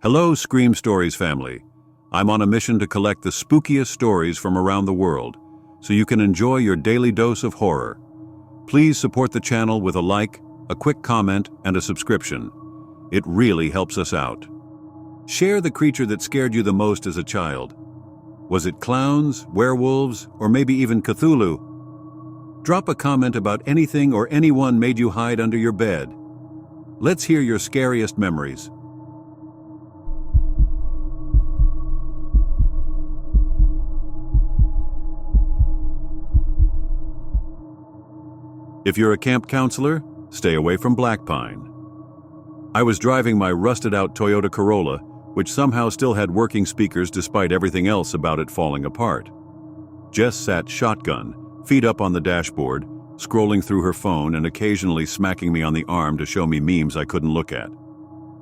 Hello, Scream Stories family. I'm on a mission to collect the spookiest stories from around the world, so you can enjoy your daily dose of horror. Please support the channel with a like, a quick comment, and a subscription. It really helps us out. Share the creature that scared you the most as a child. Was it clowns, werewolves, or maybe even Cthulhu? Drop a comment about anything or anyone made you hide under your bed. Let's hear your scariest memories. If you're a camp counselor, stay away from Blackpine. I was driving my rusted-out Toyota Corolla, which somehow still had working speakers despite everything else about it falling apart. Jess sat shotgun, feet up on the dashboard, scrolling through her phone and occasionally smacking me on the arm to show me memes I couldn't look at.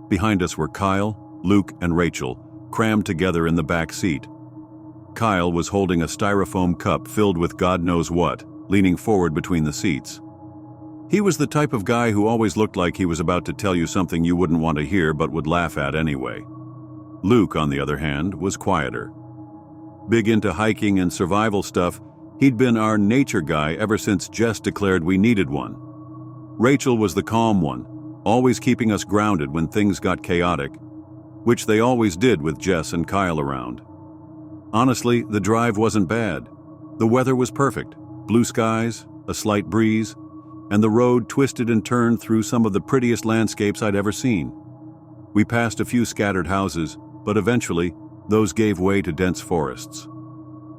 Behind us were Kyle, Luke, and Rachel, crammed together in the back seat. Kyle was holding a styrofoam cup filled with God knows what, leaning forward between the seats. He was the type of guy who always looked like he was about to tell you something you wouldn't want to hear but would laugh at anyway. Luke, on the other hand, was quieter. Big into hiking and survival stuff, he'd been our nature guy ever since Jess declared we needed one. Rachel was the calm one, always keeping us grounded when things got chaotic, which they always did with Jess and Kyle around. Honestly, the drive wasn't bad. The weather was perfect, blue skies, a slight breeze, and the road twisted and turned through some of the prettiest landscapes I'd ever seen. We passed a few scattered houses, but eventually, those gave way to dense forests.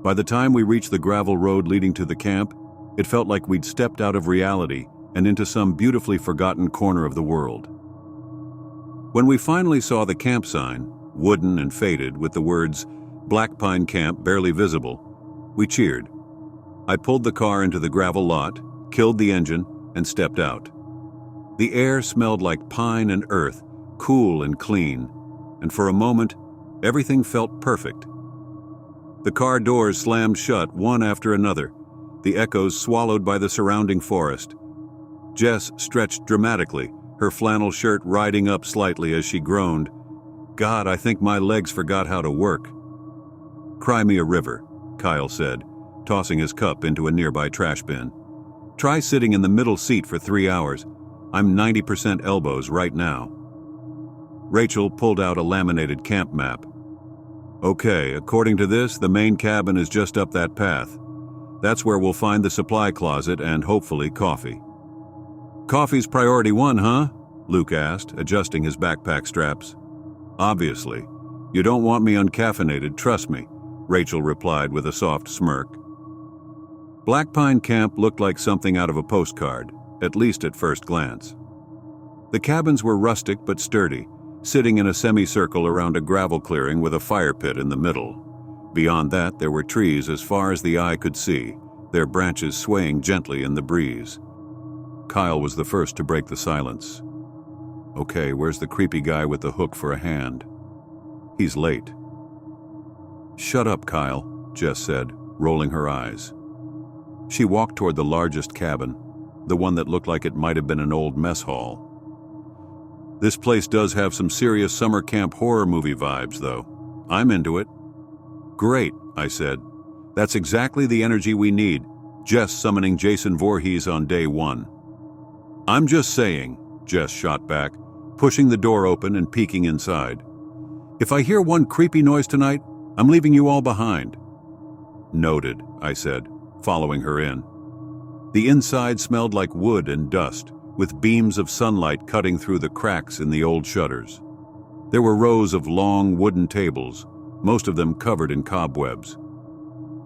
By the time we reached the gravel road leading to the camp, it felt like we'd stepped out of reality and into some beautifully forgotten corner of the world. When we finally saw the camp sign, wooden and faded with the words Blackpine Camp barely visible, we cheered. I pulled the car into the gravel lot, killed the engine, and stepped out. The air smelled like pine and earth, cool and clean, and for a moment, everything felt perfect. The car doors slammed shut one after another, the echoes swallowed by the surrounding forest. Jess stretched dramatically, her flannel shirt riding up slightly as she groaned, "God, I think my legs forgot how to work." "Cry me a river," Kyle said, tossing his cup into a nearby trash bin. "Try sitting in the middle seat for 3 hours. I'm 90% elbows right now." Rachel pulled out a laminated camp map. "Okay, according to this, the main cabin is just up that path. That's where we'll find the supply closet and hopefully coffee." "Coffee's priority one, huh?" Luke asked, adjusting his backpack straps. "Obviously. You don't want me uncaffeinated, trust me," Rachel replied with a soft smirk. Blackpine Camp looked like something out of a postcard, at least at first glance. The cabins were rustic but sturdy, sitting in a semicircle around a gravel clearing with a fire pit in the middle. Beyond that, there were trees as far as the eye could see, their branches swaying gently in the breeze. Kyle was the first to break the silence. "Okay, where's the creepy guy with the hook for a hand?" "He's late." "Shut up, Kyle," Jess said, rolling her eyes. She walked toward the largest cabin, the one that looked like it might have been an old mess hall. "This place does have some serious summer camp horror movie vibes, though. I'm into it." "Great," I said. "That's exactly the energy we need, Jess summoning Jason Voorhees on day one." "I'm just saying," Jess shot back, pushing the door open and peeking inside. "If I hear one creepy noise tonight, I'm leaving you all behind." "Noted," I said, following her in. The inside smelled like wood and dust, with beams of sunlight cutting through the cracks in the old shutters. There were rows of long wooden tables, most of them covered in cobwebs.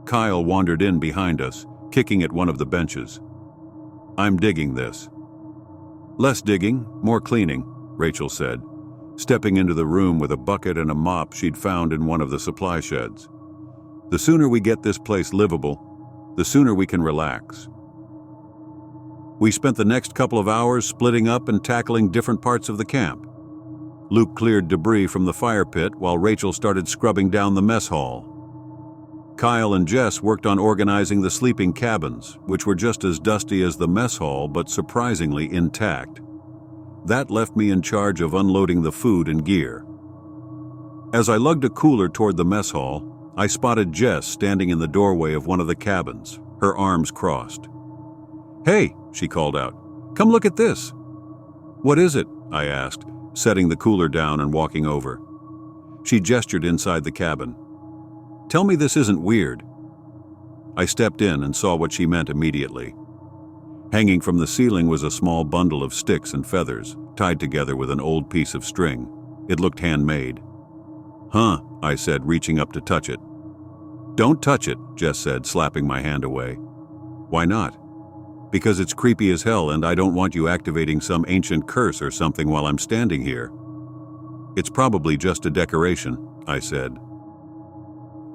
Kyle wandered in behind us, kicking at one of the benches. "I'm digging this." "Less digging, more cleaning," Rachel said, stepping into the room with a bucket and a mop she'd found in one of the supply sheds. "The sooner we get this place livable, the sooner we can relax." We spent the next couple of hours splitting up and tackling different parts of the camp. Luke cleared debris from the fire pit while Rachel started scrubbing down the mess hall. Kyle and Jess worked on organizing the sleeping cabins, which were just as dusty as the mess hall but surprisingly intact. That left me in charge of unloading the food and gear. As I lugged a cooler toward the mess hall, I spotted Jess standing in the doorway of one of the cabins, her arms crossed. "Hey," she called out, "come look at this." "What is it?" I asked, setting the cooler down and walking over. She gestured inside the cabin. "Tell me this isn't weird." I stepped in and saw what she meant immediately. Hanging from the ceiling was a small bundle of sticks and feathers, tied together with an old piece of string. It looked handmade. "Huh," I said, reaching up to touch it. "Don't touch it," Jess said, slapping my hand away. "Why not?" "Because it's creepy as hell and I don't want you activating some ancient curse or something while I'm standing here." "It's probably just a decoration," I said.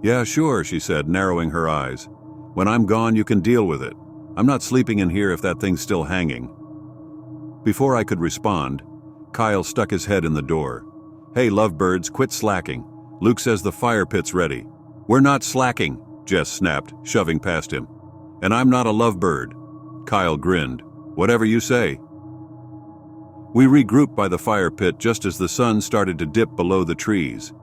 "Yeah, sure," she said, narrowing her eyes. "When I'm gone, you can deal with it. I'm not sleeping in here if that thing's still hanging." Before I could respond, Kyle stuck his head in the door. "Hey, lovebirds, quit slacking. Luke says the fire pit's ready." "We're not slacking," Jess snapped, shoving past him. "And I'm not a lovebird." Kyle grinned. "Whatever you say." We regrouped by the fire pit just as the sun started to dip below the trees.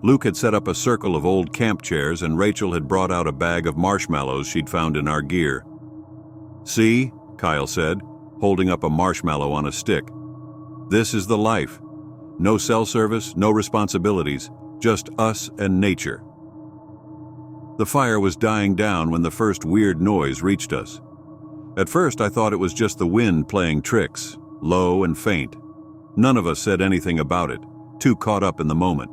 Luke had set up a circle of old camp chairs and Rachel had brought out a bag of marshmallows she'd found in our gear. "See," Kyle said, holding up a marshmallow on a stick. "This is the life. No cell service, no responsibilities, just us and nature." The fire was dying down when the first weird noise reached us. At first I thought it was just the wind playing tricks, low and faint. None of us said anything about it, too caught up in the moment.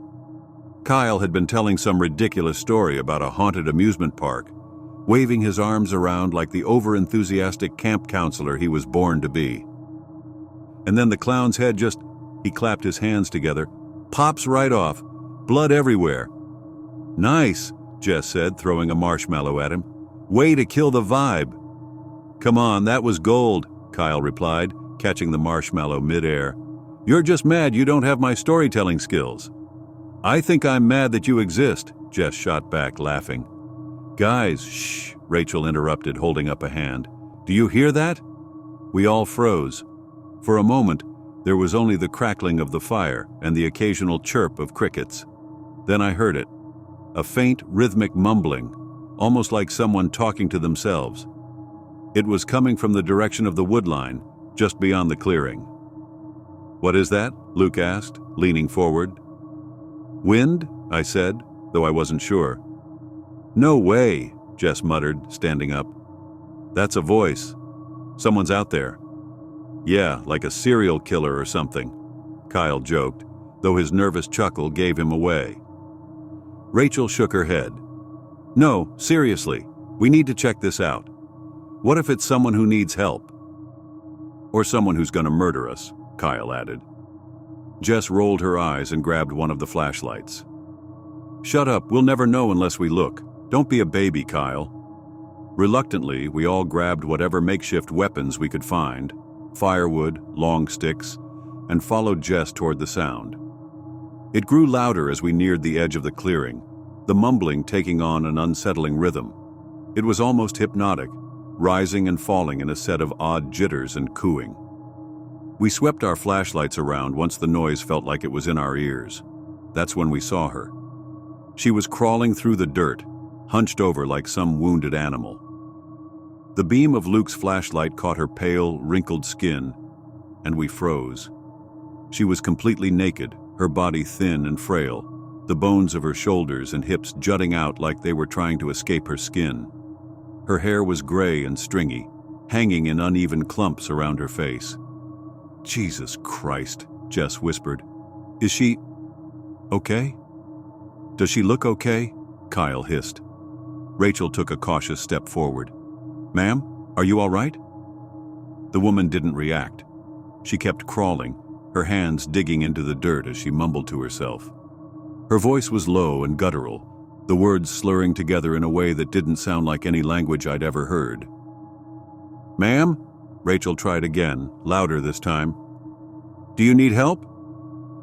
Kyle had been telling some ridiculous story about a haunted amusement park, waving his arms around like the over-enthusiastic camp counselor he was born to be. And then the clown's head just, he clapped his hands together, pops right off, blood everywhere. "Nice," Jess said, throwing a marshmallow at him. "Way to kill the vibe." "Come on, that was gold," Kyle replied, catching the marshmallow mid-air. "You're just mad you don't have my storytelling skills." "I think I'm mad that you exist," Jess shot back, laughing. "Guys, shh," Rachel interrupted, holding up a hand. "Do you hear that?" We all froze. For a moment, there was only the crackling of the fire and the occasional chirp of crickets. Then I heard it. A faint, rhythmic mumbling, almost like someone talking to themselves. It was coming from the direction of the woodline, just beyond the clearing. "What is that?" Luke asked, leaning forward. "Wind?" I said, though I wasn't sure. "No way," Jess muttered, standing up. "That's a voice. Someone's out there." "Yeah, like a serial killer or something," Kyle joked, though his nervous chuckle gave him away. Rachel shook her head. "No, seriously, we need to check this out. What if it's someone who needs help?" "Or someone who's gonna murder us," Kyle added. Jess rolled her eyes and grabbed one of the flashlights. "Shut up, we'll never know unless we look. Don't be a baby, Kyle." Reluctantly, we all grabbed whatever makeshift weapons we could find, firewood, long sticks, and followed Jess toward the sound. It grew louder as we neared the edge of the clearing, the mumbling taking on an unsettling rhythm. It was almost hypnotic, rising and falling in a set of odd jitters and cooing. We swept our flashlights around once the noise felt like it was in our ears. That's when we saw her. She was crawling through the dirt, hunched over like some wounded animal. The beam of Luke's flashlight caught her pale, wrinkled skin, and we froze. She was completely naked, her body thin and frail, the bones of her shoulders and hips jutting out like they were trying to escape her skin. Her hair was gray and stringy, hanging in uneven clumps around her face. "Jesus Christ," Jess whispered. "Is she okay? Does she look okay?" Kyle hissed. Rachel took a cautious step forward. "Ma'am, are you all right?" The woman didn't react. She kept crawling, her hands digging into the dirt as she mumbled to herself. Her voice was low and guttural, the words slurring together in a way that didn't sound like any language I'd ever heard. "Ma'am?" Rachel tried again, louder this time. "Do you need help?"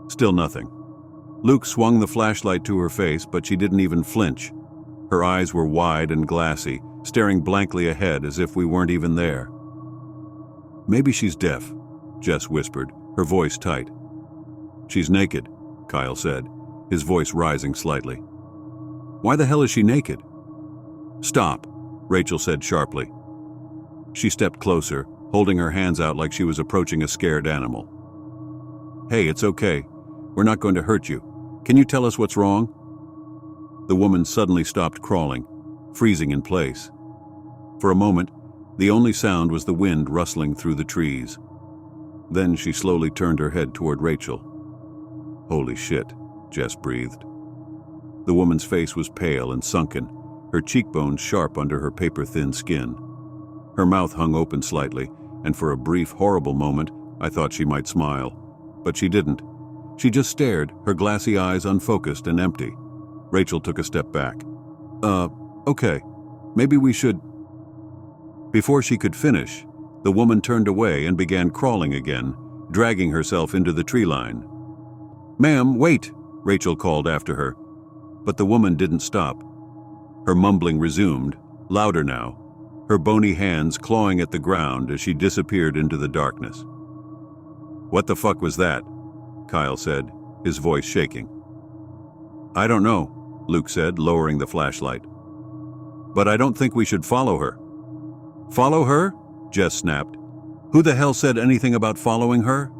Still nothing. Luke swung the flashlight to her face, but she didn't even flinch. Her eyes were wide and glassy, staring blankly ahead as if we weren't even there. "Maybe she's deaf," Jess whispered, her voice tight. "She's naked," Kyle said, his voice rising slightly. "Why the hell is she naked?" "Stop," Rachel said sharply. She stepped closer, holding her hands out like she was approaching a scared animal. "Hey, it's okay. We're not going to hurt you. Can you tell us what's wrong?" The woman suddenly stopped crawling, freezing in place. For a moment, the only sound was the wind rustling through the trees. Then she slowly turned her head toward Rachel. "Holy shit," Jess breathed. The woman's face was pale and sunken, her cheekbones sharp under her paper-thin skin. Her mouth hung open slightly, and for a brief, horrible moment, I thought she might smile. But she didn't. She just stared, her glassy eyes unfocused and empty. Rachel took a step back. Okay. Maybe we should..." Before she could finish, the woman turned away and began crawling again, dragging herself into the tree line. "Ma'am, wait," Rachel called after her. But the woman didn't stop. Her mumbling resumed, louder now, her bony hands clawing at the ground as she disappeared into the darkness. "What the fuck was that?" Kyle said, his voice shaking. "I don't know," Luke said, lowering the flashlight. "But I don't think we should follow her." "Follow her?" Jess snapped. "Who the hell said anything about following her?"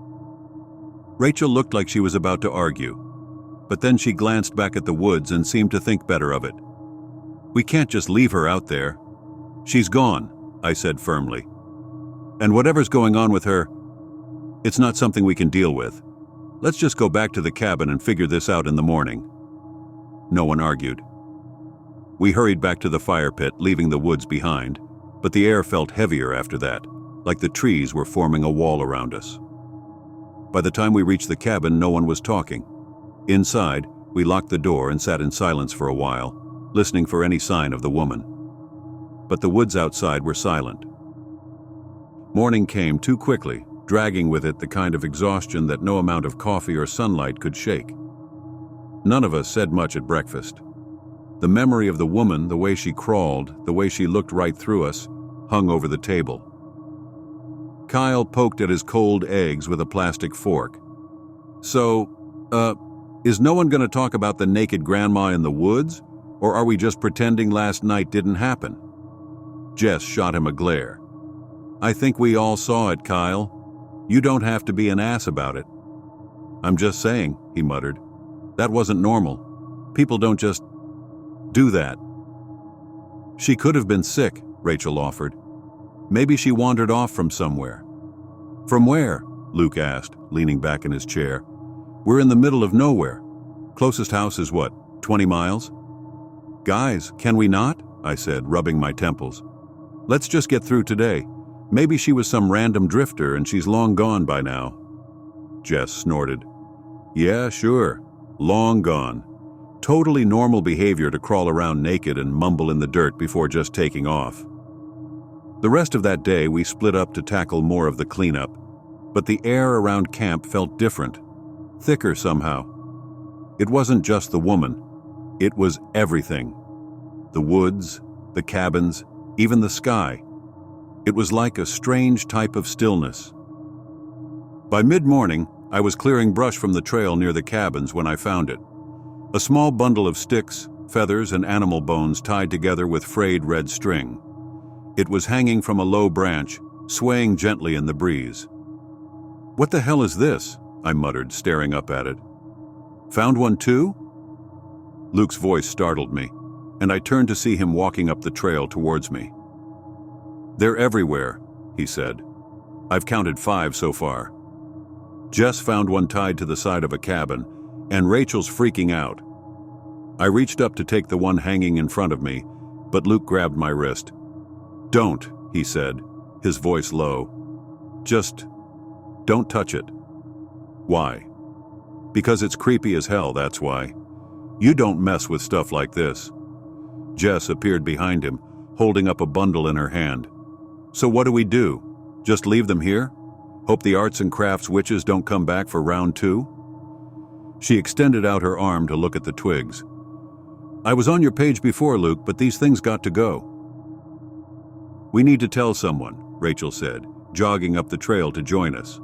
Rachel looked like she was about to argue, but then she glanced back at the woods and seemed to think better of it. "We can't just leave her out there." "She's gone," I said firmly. "And whatever's going on with her, it's not something we can deal with. Let's just go back to the cabin and figure this out in the morning." No one argued. We hurried back to the fire pit, leaving the woods behind, but the air felt heavier after that, like the trees were forming a wall around us. By the time we reached the cabin, no one was talking. Inside, we locked the door and sat in silence for a while, listening for any sign of the woman. But the woods outside were silent. Morning came too quickly, dragging with it the kind of exhaustion that no amount of coffee or sunlight could shake. None of us said much at breakfast. The memory of the woman, the way she crawled, the way she looked right through us, hung over the table. Kyle poked at his cold eggs with a plastic fork. "So, is no one going to talk about the naked grandma in the woods, or are we just pretending last night didn't happen?" Jess shot him a glare. "I think we all saw it, Kyle. You don't have to be an ass about it." "I'm just saying," he muttered. "That wasn't normal. People don't just do that." "She could have been sick," Rachel offered. "Maybe she wandered off from somewhere." "From where?" Luke asked, leaning back in his chair. "We're in the middle of nowhere. Closest house is what, 20 miles? "Guys, can we not?" I said, rubbing my temples. "Let's just get through today. Maybe she was some random drifter and she's long gone by now." Jess snorted. "Yeah, sure. Long gone. Totally normal behavior to crawl around naked and mumble in the dirt before just taking off." The rest of that day we split up to tackle more of the cleanup, but the air around camp felt different, thicker somehow. It wasn't just the woman. It was everything. The woods, the cabins, even the sky. It was like a strange type of stillness. By mid-morning, I was clearing brush from the trail near the cabins when I found it. A small bundle of sticks, feathers, and animal bones tied together with frayed red string. It was hanging from a low branch, swaying gently in the breeze. "What the hell is this?" I muttered, staring up at it. "Found one too?" Luke's voice startled me, and I turned to see him walking up the trail towards me. "They're everywhere," he said. "I've counted 5 so far. Jess found one tied to the side of a cabin, and Rachel's freaking out." I reached up to take the one hanging in front of me, but Luke grabbed my wrist. "Don't," he said, his voice low. "Just don't touch it." "Why?" "Because it's creepy as hell, that's why. You don't mess with stuff like this." Jess appeared behind him, holding up a bundle in her hand. "So what do we do? Just leave them here? Hope the arts and crafts witches don't come back for round 2? She extended out her arm to look at the twigs. "I was on your page before, Luke, but these things got to go." "We need to tell someone," Rachel said, jogging up the trail to join us.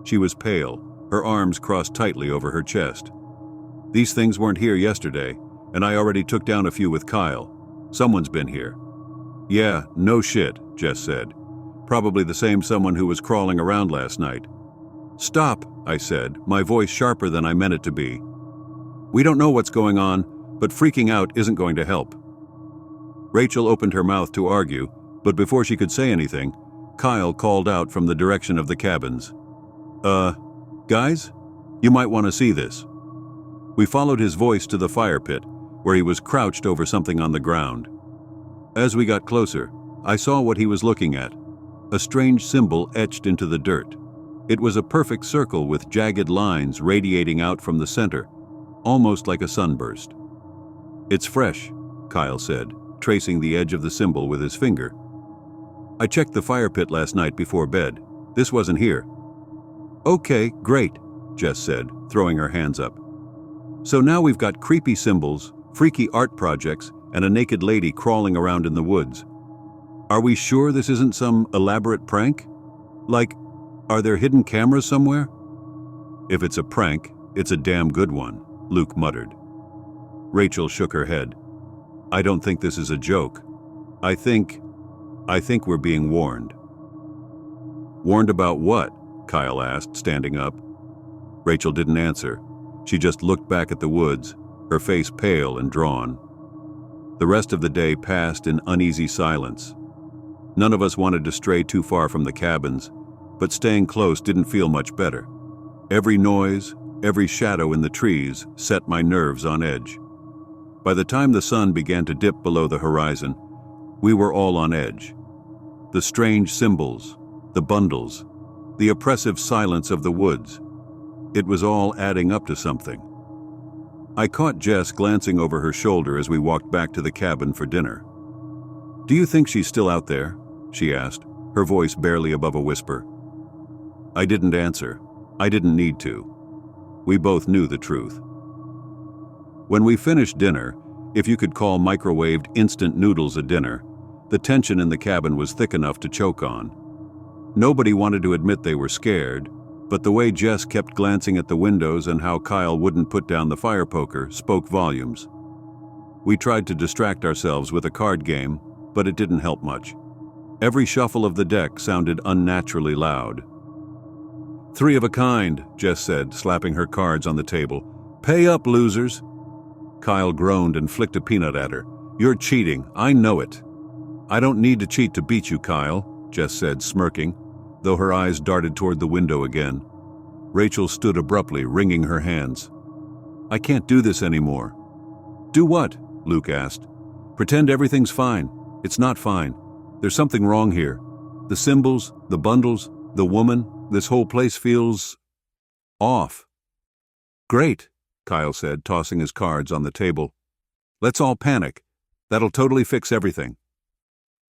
She was pale, her arms crossed tightly over her chest. These things weren't here yesterday, and I already took down a few with Kyle. Someone's been here. Yeah, no shit, Jess said. Probably the same someone who was crawling around last night. Stop, I said, my voice sharper than I meant it to be. We don't know what's going on, but freaking out isn't going to help. Rachel opened her mouth to argue, but before she could say anything, Kyle called out from the direction of the cabins. Guys? You might want to see this. We followed his voice to the fire pit, where he was crouched over something on the ground. As we got closer, I saw what he was looking at, a strange symbol etched into the dirt. It was a perfect circle with jagged lines radiating out from the center, almost like a sunburst. It's fresh, Kyle said, tracing the edge of the symbol with his finger. I checked the fire pit last night before bed. This wasn't here. Okay, great, Jess said, throwing her hands up. So now we've got creepy symbols, freaky art projects, and a naked lady crawling around in the woods. Are we sure this isn't some elaborate prank? Like, are there hidden cameras somewhere? If it's a prank, it's a damn good one, Luke muttered. Rachel shook her head. I don't think this is a joke. I think we're being warned. Warned about what? Kyle asked, standing up. Rachel didn't answer. She just looked back at the woods, her face pale and drawn. The rest of the day passed in uneasy silence. None of us wanted to stray too far from the cabins, but staying close didn't feel much better. Every noise, every shadow in the trees set my nerves on edge. By the time the sun began to dip below the horizon, we were all on edge. The strange symbols, the bundles, the oppressive silence of the woods. It was all adding up to something. I caught Jess glancing over her shoulder as we walked back to the cabin for dinner. Do you think she's still out there? She asked, her voice barely above a whisper. I didn't answer. I didn't need to. We both knew the truth. When we finished dinner, if you could call microwaved instant noodles a dinner, the tension in the cabin was thick enough to choke on. Nobody wanted to admit they were scared, but the way Jess kept glancing at the windows and how Kyle wouldn't put down the fire poker spoke volumes. We tried to distract ourselves with a card game, but it didn't help much. Every shuffle of the deck sounded unnaturally loud. Three of a kind, Jess said, slapping her cards on the table. Pay up, losers. Kyle groaned and flicked a peanut at her. You're cheating, I know it. I don't need to cheat to beat you, Kyle, Jess said, smirking, though her eyes darted toward the window again. Rachel stood abruptly, wringing her hands. I can't do this anymore. Do what? Luke asked. Pretend everything's fine. It's not fine. There's something wrong here. The symbols, the bundles, the woman, this whole place feels off. Great, Kyle said, tossing his cards on the table. Let's all panic. That'll totally fix everything.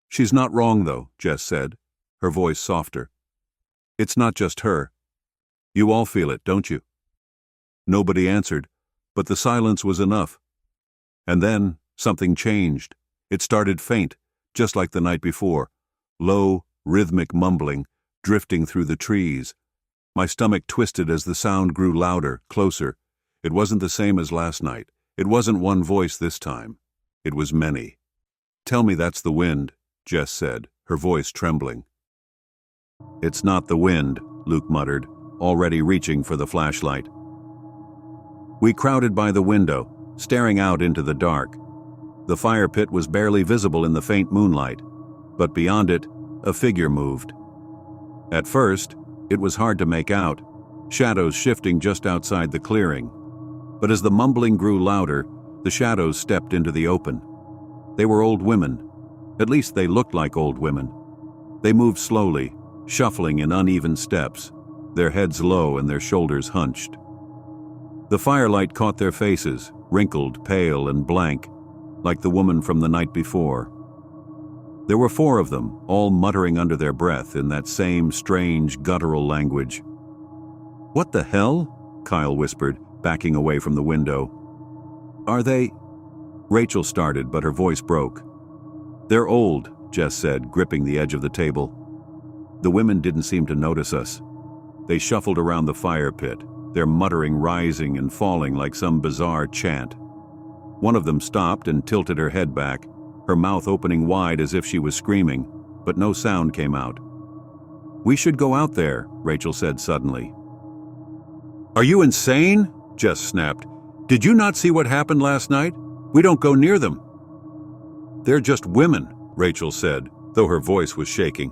She's not wrong, though, Jess said, her voice softer. It's not just her. You all feel it, don't you? Nobody answered, but the silence was enough. And then something changed. It started faint, just like the night before, low, rhythmic mumbling, drifting through the trees. My stomach twisted as the sound grew louder, closer. It wasn't the same as last night. It wasn't one voice this time. It was many. Tell me that's the wind, Jess said, her voice trembling. It's not the wind, Luke muttered, already reaching for the flashlight. We crowded by the window, staring out into the dark. The fire pit was barely visible in the faint moonlight, but beyond it, a figure moved. At first, it was hard to make out, shadows shifting just outside the clearing. But as the mumbling grew louder, the shadows stepped into the open. They were old women. At least they looked like old women. They moved slowly, shuffling in uneven steps, their heads low and their shoulders hunched. The firelight caught their faces, wrinkled, pale, and blank, like the woman from the night before. There were 4 of them, all muttering under their breath in that same strange, guttural language. What the hell? Kyle whispered, backing away from the window. Are they? Rachel started, but her voice broke. They're old, Jess said, gripping the edge of the table. The women didn't seem to notice us. They shuffled around the fire pit, their muttering rising and falling like some bizarre chant. One of them stopped and tilted her head back, her mouth opening wide as if she was screaming, but no sound came out. "We should go out there," Rachel said suddenly. "Are you insane?" Jess snapped. "Did you not see what happened last night? We don't go near them." "They're just women," Rachel said, though her voice was shaking.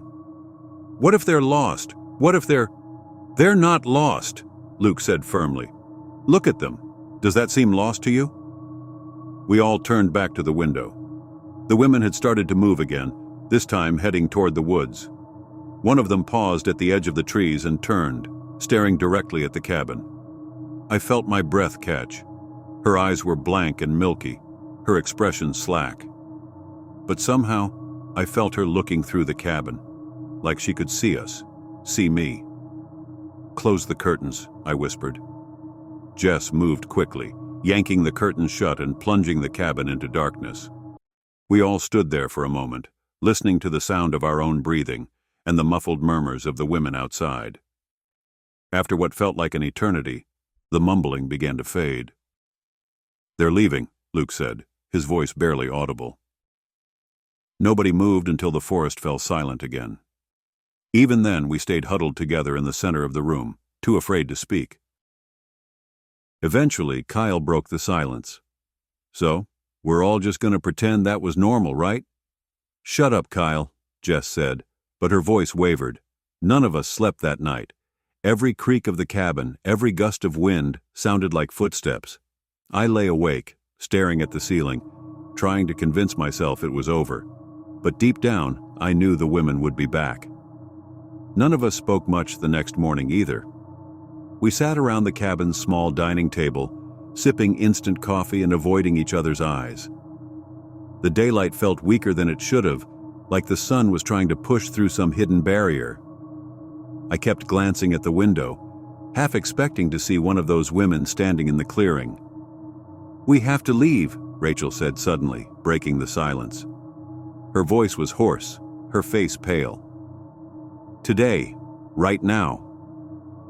"What if they're lost? What if they're—" "They're not lost," Luke said firmly. "Look at them. Does that seem lost to you?" We all turned back to the window. The women had started to move again, this time heading toward the woods. One of them paused at the edge of the trees and turned, staring directly at the cabin. I felt my breath catch. Her eyes were blank and milky, her expression slack. But somehow, I felt her looking through the cabin, like she could see us, see me. "Close the curtains," I whispered. Jess moved quickly, yanking the curtains shut and plunging the cabin into darkness. We all stood there for a moment, listening to the sound of our own breathing and the muffled murmurs of the women outside. After what felt like an eternity, the mumbling began to fade. "They're leaving," Luke said, his voice barely audible. Nobody moved until the forest fell silent again. Even then, we stayed huddled together in the center of the room, too afraid to speak. Eventually, Kyle broke the silence. "So, we're all just going to pretend that was normal, right?" "Shut up, Kyle," Jess said, but her voice wavered. None of us slept that night. Every creak of the cabin, every gust of wind, sounded like footsteps. I lay awake, staring at the ceiling, trying to convince myself it was over. But deep down, I knew the women would be back. None of us spoke much the next morning either. We sat around the cabin's small dining table, sipping instant coffee and avoiding each other's eyes. The daylight felt weaker than it should have, like the sun was trying to push through some hidden barrier. I kept glancing at the window, half expecting to see one of those women standing in the clearing. "We have to leave," Rachel said suddenly, breaking the silence. Her voice was hoarse, her face pale. "Today, right now."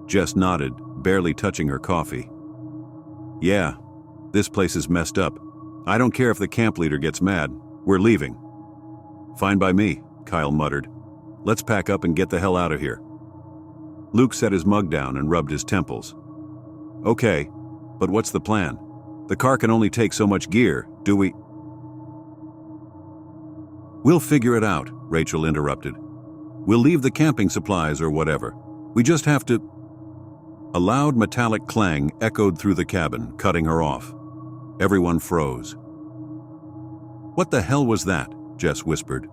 Jess nodded, barely touching her coffee. "Yeah, this place is messed up. I don't care if the camp leader gets mad. We're leaving." "Fine by me," Kyle muttered. "Let's pack up and get the hell out of here." Luke set his mug down and rubbed his temples. "Okay, but what's the plan? The car can only take so much gear, do we—" "We'll figure it out," Rachel interrupted. "We'll leave the camping supplies or whatever. We just have to—" A loud metallic clang echoed through the cabin, cutting her off. Everyone froze. "What the hell was that?" Jess whispered.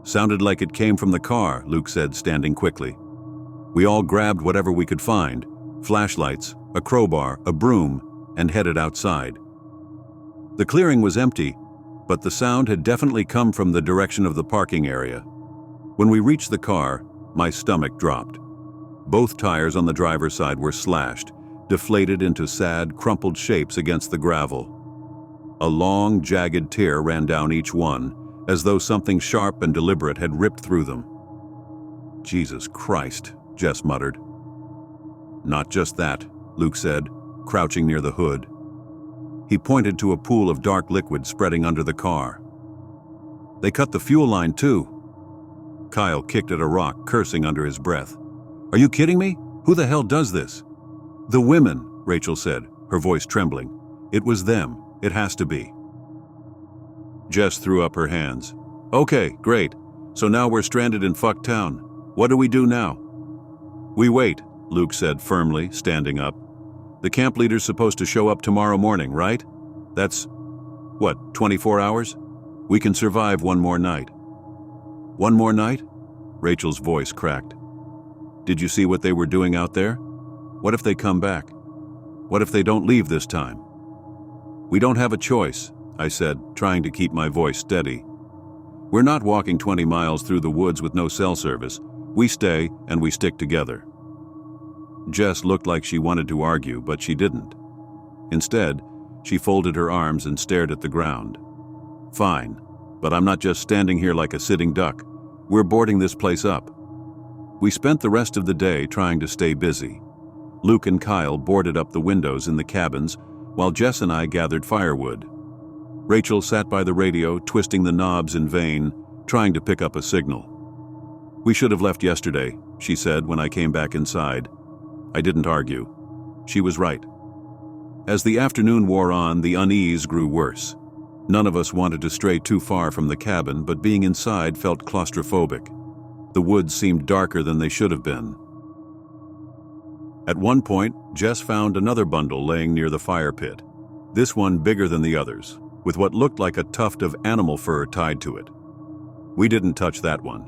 "Sounded like it came from the car," Luke said, standing quickly. We all grabbed whatever we could find, flashlights, a crowbar, a broom, and headed outside. The clearing was empty, but the sound had definitely come from the direction of the parking area. When we reached the car, my stomach dropped. Both tires on the driver's side were slashed, deflated into sad, crumpled shapes against the gravel. A long, jagged tear ran down each one, as though something sharp and deliberate had ripped through them. "Jesus Christ," Jess muttered. "Not just that," Luke said, crouching near the hood. He pointed to a pool of dark liquid spreading under the car. "They cut the fuel line too." Kyle kicked at a rock, cursing under his breath. "Are you kidding me? Who the hell does this?" "The women," Rachel said, her voice trembling. "It was them. It has to be." Jess threw up her hands. "Okay, great. So now we're stranded in Fucktown. What do we do now?" "We wait," Luke said firmly, standing up. "The camp leader's supposed to show up tomorrow morning, right? That's, 24 hours? We can survive one more night." "One more night?" Rachel's voice cracked. "Did you see what they were doing out there? What if they come back? What if they don't leave this time?" "We don't have a choice," I said, trying to keep my voice steady. "We're not walking 20 miles through the woods with no cell service. We stay and we stick together." Jess looked like she wanted to argue, but she didn't. Instead, she folded her arms and stared at the ground. "Fine, but I'm not just standing here like a sitting duck. We're boarding this place up." We spent the rest of the day trying to stay busy. Luke and Kyle boarded up the windows in the cabins while Jess and I gathered firewood. Rachel sat by the radio, twisting the knobs in vain, trying to pick up a signal. "We should have left yesterday," she said when I came back inside. I didn't argue. She was right. As the afternoon wore on, the unease grew worse. None of us wanted to stray too far from the cabin, but being inside felt claustrophobic. The woods seemed darker than they should have been. At one point, Jess found another bundle laying near the fire pit, this one bigger than the others, with what looked like a tuft of animal fur tied to it. We didn't touch that one.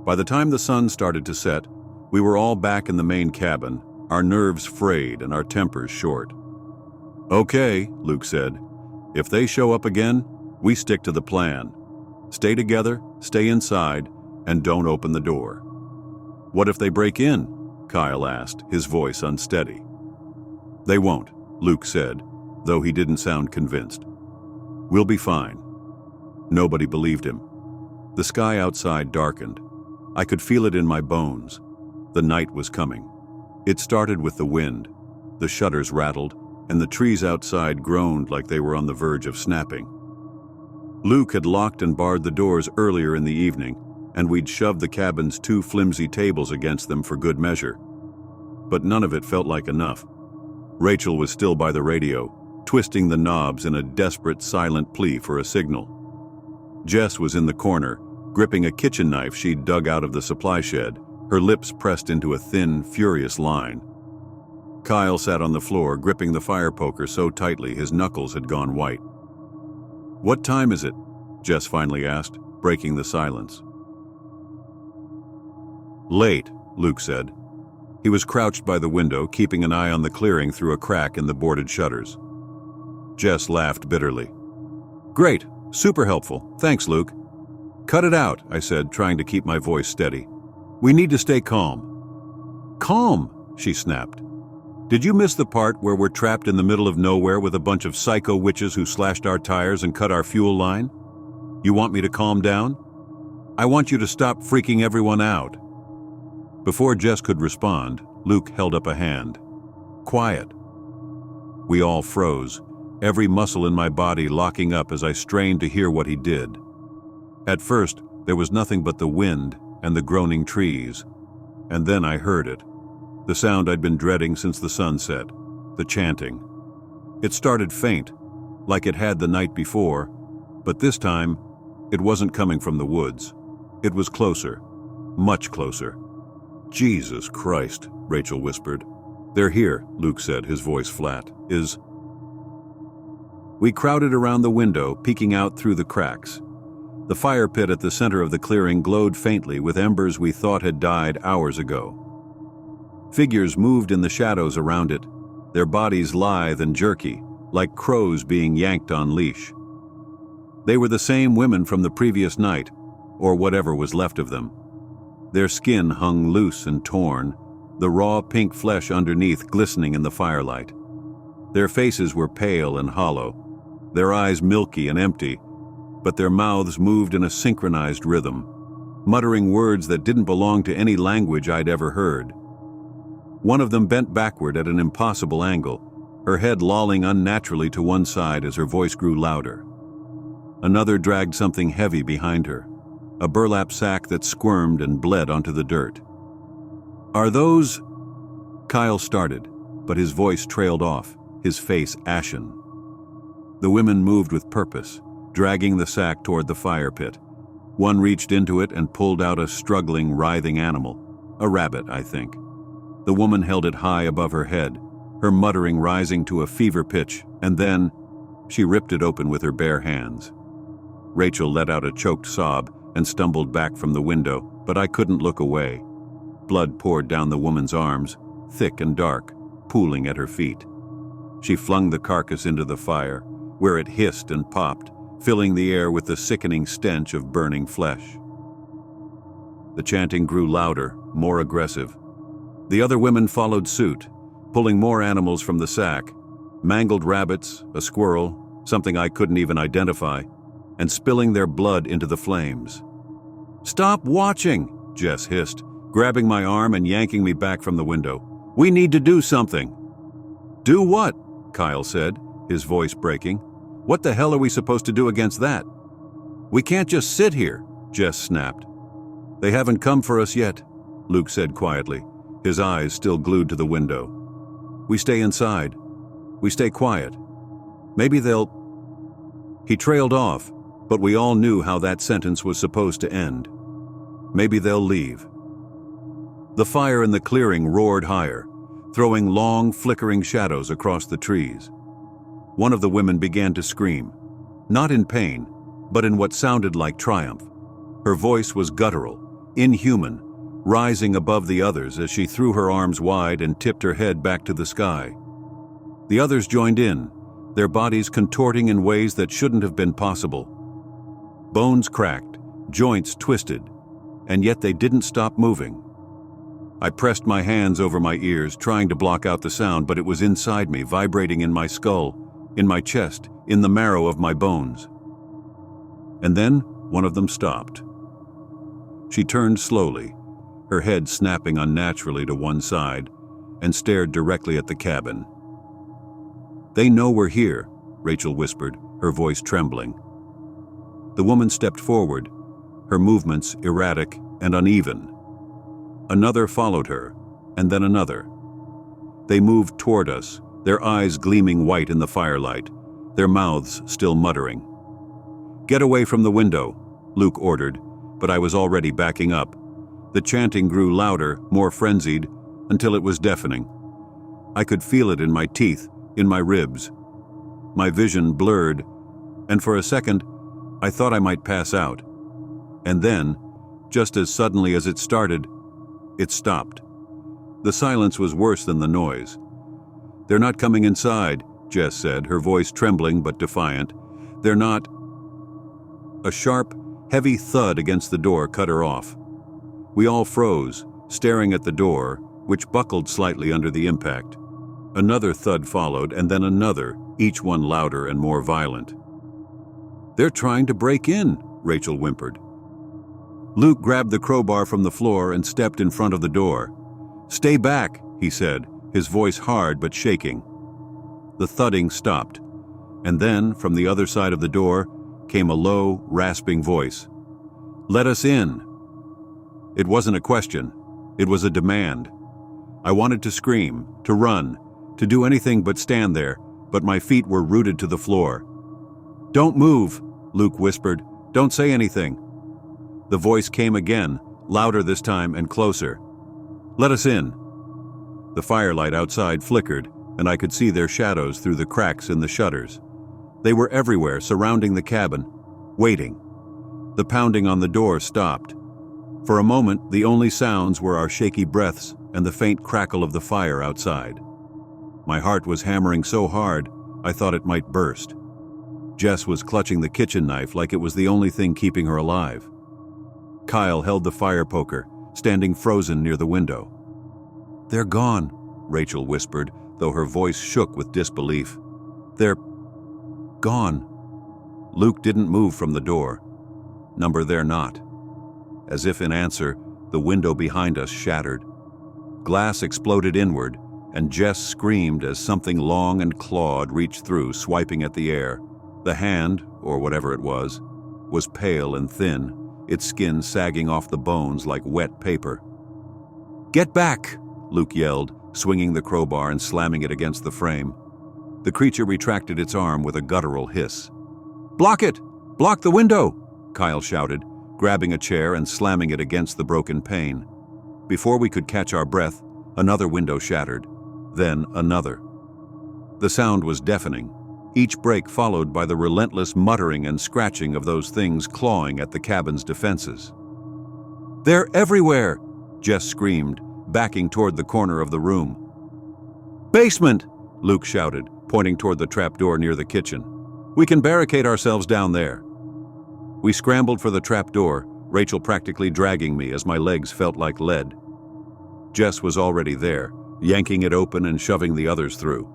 By the time the sun started to set, we were all back in the main cabin, our nerves frayed and our tempers short. "Okay," Luke said. "If they show up again, we stick to the plan. Stay together, stay inside, and don't open the door." "What if they break in?" Kyle asked, his voice unsteady. "They won't," Luke said, though he didn't sound convinced. "We'll be fine." Nobody believed him. The sky outside darkened. I could feel it in my bones. The night was coming. It started with the wind. The shutters rattled, and the trees outside groaned like they were on the verge of snapping. Luke had locked and barred the doors earlier in the evening, and we'd shoved the cabin's 2 flimsy tables against them for good measure. But none of it felt like enough. Rachel was still by the radio, twisting the knobs in a desperate, silent plea for a signal. Jess was in the corner, gripping a kitchen knife she'd dug out of the supply shed, her lips pressed into a thin, furious line. Kyle sat on the floor, gripping the fire poker so tightly his knuckles had gone white. "What time is it?" Jess finally asked, breaking the silence. "Late," Luke said. He was crouched by the window, keeping an eye on the clearing through a crack in the boarded shutters. Jess laughed bitterly. "Great, super helpful. Thanks, Luke." "Cut it out," I said, trying to keep my voice steady. "We need to stay calm." "Calm?" she snapped. "Did you miss the part where we're trapped in the middle of nowhere with a bunch of psycho witches who slashed our tires and cut our fuel line? You want me to calm down? I want you to stop freaking everyone out." Before Jess could respond, Luke held up a hand. "Quiet." We all froze, every muscle in my body locking up as I strained to hear what he did. At first, there was nothing but the wind and the groaning trees. And then I heard it. The sound I'd been dreading since the sunset, the chanting. It started faint, like it had the night before, but this time, it wasn't coming from the woods. It was closer, much closer. "Jesus Christ," Rachel whispered. "They're here," Luke said, his voice flat. We crowded around the window, peeking out through the cracks. The fire pit at the center of the clearing glowed faintly with embers we thought had died hours ago. Figures moved in the shadows around it, their bodies lithe and jerky, like crows being yanked on leash. They were the same women from the previous night, or whatever was left of them. Their skin hung loose and torn, the raw pink flesh underneath glistening in the firelight. Their faces were pale and hollow, their eyes milky and empty, but their mouths moved in a synchronized rhythm, muttering words that didn't belong to any language I'd ever heard. One of them bent backward at an impossible angle, her head lolling unnaturally to one side as her voice grew louder. Another dragged something heavy behind her, a burlap sack that squirmed and bled onto the dirt. "Are those—" Kyle started, but his voice trailed off, his face ashen. The women moved with purpose, dragging the sack toward the fire pit. One reached into it and pulled out a struggling, writhing animal, a rabbit, I think. The woman held it high above her head, her muttering rising to a fever pitch, and then she ripped it open with her bare hands. Rachel let out a choked sob and stumbled back from the window, but I couldn't look away. Blood poured down the woman's arms, thick and dark, pooling at her feet. She flung the carcass into the fire, where it hissed and popped, filling the air with the sickening stench of burning flesh. The chanting grew louder, more aggressive. The other women followed suit, pulling more animals from the sack, mangled rabbits, a squirrel, something I couldn't even identify, and spilling their blood into the flames. "Stop watching!" Jess hissed, grabbing my arm and yanking me back from the window. We need to do something." "Do what?" Kyle said, his voice breaking. "What the hell are we supposed to do against that?" "We can't just sit here," Jess snapped. "They haven't come for us yet," Luke said quietly, his eyes still glued to the window. "We stay inside. We stay quiet. Maybe they'll—" He trailed off, but we all knew how that sentence was supposed to end. Maybe they'll leave. The fire in the clearing roared higher, throwing long, flickering shadows across the trees. One of the women began to scream, not in pain, but in what sounded like triumph. Her voice was guttural, inhuman, rising above the others as she threw her arms wide and tipped her head back to the sky. The others joined in, their bodies contorting in ways that shouldn't have been possible. Bones cracked, joints twisted, and yet they didn't stop moving. I pressed my hands over my ears, trying to block out the sound, but it was inside me, vibrating in my skull, in my chest, in the marrow of my bones. And then one of them stopped. She turned slowly, her head snapping unnaturally to one side, and stared directly at the cabin. "They know we're here," Rachel whispered, her voice trembling. The woman stepped forward, her movements erratic and uneven. Another followed her, and then another. They moved toward us, their eyes gleaming white in the firelight, their mouths still muttering. "Get away from the window," Luke ordered, but I was already backing up. The chanting grew louder, more frenzied, until it was deafening. I could feel it in my teeth, in my ribs. My vision blurred, and for a second, I thought I might pass out. And then, just as suddenly as it started, it stopped. The silence was worse than the noise. "They're not coming inside," Jess said, her voice trembling but defiant. "They're not—" A sharp, heavy thud against the door cut her off. We all froze, staring at the door, which buckled slightly under the impact. Another thud followed, and then another, each one louder and more violent. "They're trying to break in," Rachel whimpered. Luke grabbed the crowbar from the floor and stepped in front of the door. "Stay back," he said, his voice hard but shaking. The thudding stopped, and then, from the other side of the door, came a low, rasping voice. "Let us in." It wasn't a question. It was a demand. I wanted to scream, to run, to do anything but stand there, but my feet were rooted to the floor. "Don't move," Luke whispered. "Don't say anything." The voice came again, louder this time and closer. "Let us in." The firelight outside flickered, and I could see their shadows through the cracks in the shutters. They were everywhere, surrounding the cabin, waiting. The pounding on the door stopped. For a moment, the only sounds were our shaky breaths and the faint crackle of the fire outside. My heart was hammering so hard, I thought it might burst. Jess was clutching the kitchen knife like it was the only thing keeping her alive. Kyle held the fire poker, standing frozen near the window. "They're gone," Rachel whispered, though her voice shook with disbelief. "They're gone." Luke didn't move from the door. Number they're not. As if in answer, the window behind us shattered. Glass exploded inward, and Jess screamed as something long and clawed reached through, swiping at the air. The hand, or whatever it was pale and thin, its skin sagging off the bones like wet paper. "Get back!" Luke yelled, swinging the crowbar and slamming it against the frame. The creature retracted its arm with a guttural hiss. "Block it! Block the window!" Kyle shouted, grabbing a chair and slamming it against the broken pane. Before we could catch our breath, another window shattered, then another. The sound was deafening, each break followed by the relentless muttering and scratching of those things clawing at the cabin's defenses. "They're everywhere!" Jess screamed, backing toward the corner of the room. "Basement!" Luke shouted, pointing toward the trapdoor near the kitchen. "We can barricade ourselves down there." We scrambled for the trapdoor, Rachel practically dragging me as my legs felt like lead. Jess was already there, yanking it open and shoving the others through.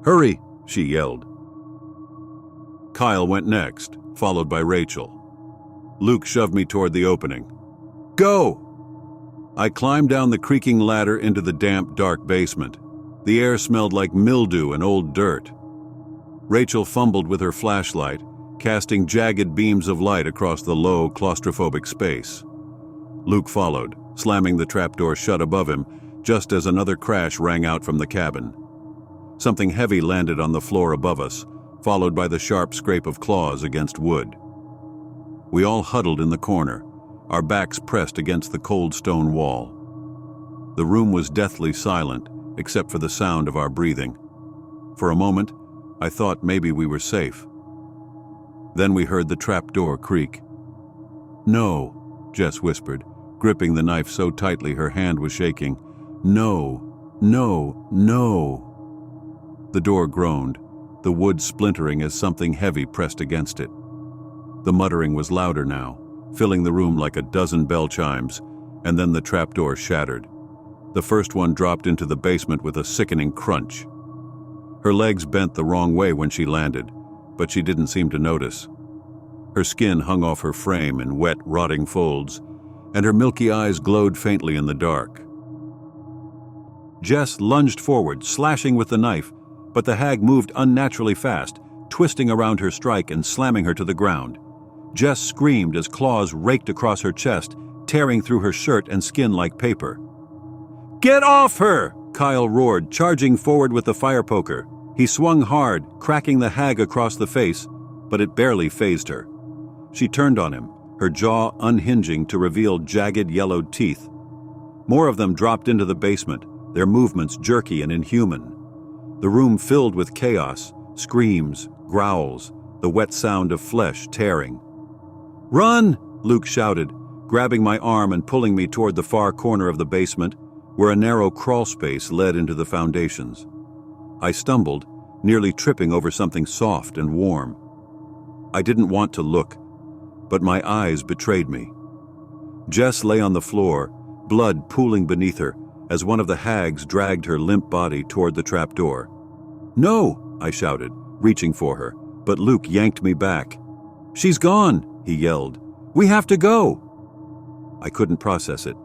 "Hurry!" she yelled. Kyle went next, followed by Rachel. Luke shoved me toward the opening. "Go!" I climbed down the creaking ladder into the damp, dark basement. The air smelled like mildew and old dirt. Rachel fumbled with her flashlight, casting jagged beams of light across the low, claustrophobic space. Luke followed, slamming the trapdoor shut above him, just as another crash rang out from the cabin. Something heavy landed on the floor above us, followed by the sharp scrape of claws against wood. We all huddled in the corner, our backs pressed against the cold stone wall. The room was deathly silent, except for the sound of our breathing. For a moment, I thought maybe we were safe. Then we heard the trapdoor creak. "No," Jess whispered, gripping the knife so tightly her hand was shaking. "No, no, no." The door groaned, the wood splintering as something heavy pressed against it. The muttering was louder now, filling the room like a dozen bell chimes, and then the trapdoor shattered. The first one dropped into the basement with a sickening crunch. Her legs bent the wrong way when she landed, but she didn't seem to notice. Her skin hung off her frame in wet, rotting folds, and her milky eyes glowed faintly in the dark. Jess lunged forward, slashing with the knife, but the hag moved unnaturally fast, twisting around her strike and slamming her to the ground. Jess screamed as claws raked across her chest, tearing through her shirt and skin like paper. "Get off her!" Kyle roared, charging forward with the fire poker. He swung hard, cracking the hag across the face, but it barely fazed her. She turned on him, her jaw unhinging to reveal jagged yellowed teeth. More of them dropped into the basement, their movements jerky and inhuman. The room filled with chaos, screams, growls, the wet sound of flesh tearing. "Run!" Luke shouted, grabbing my arm and pulling me toward the far corner of the basement, where a narrow crawl space led into the foundations. I stumbled, nearly tripping over something soft and warm. I didn't want to look, but my eyes betrayed me. Jess lay on the floor, blood pooling beneath her, as one of the hags dragged her limp body toward the trapdoor. "No!" I shouted, reaching for her, but Luke yanked me back. "She's gone!" he yelled. "We have to go!" I couldn't process it,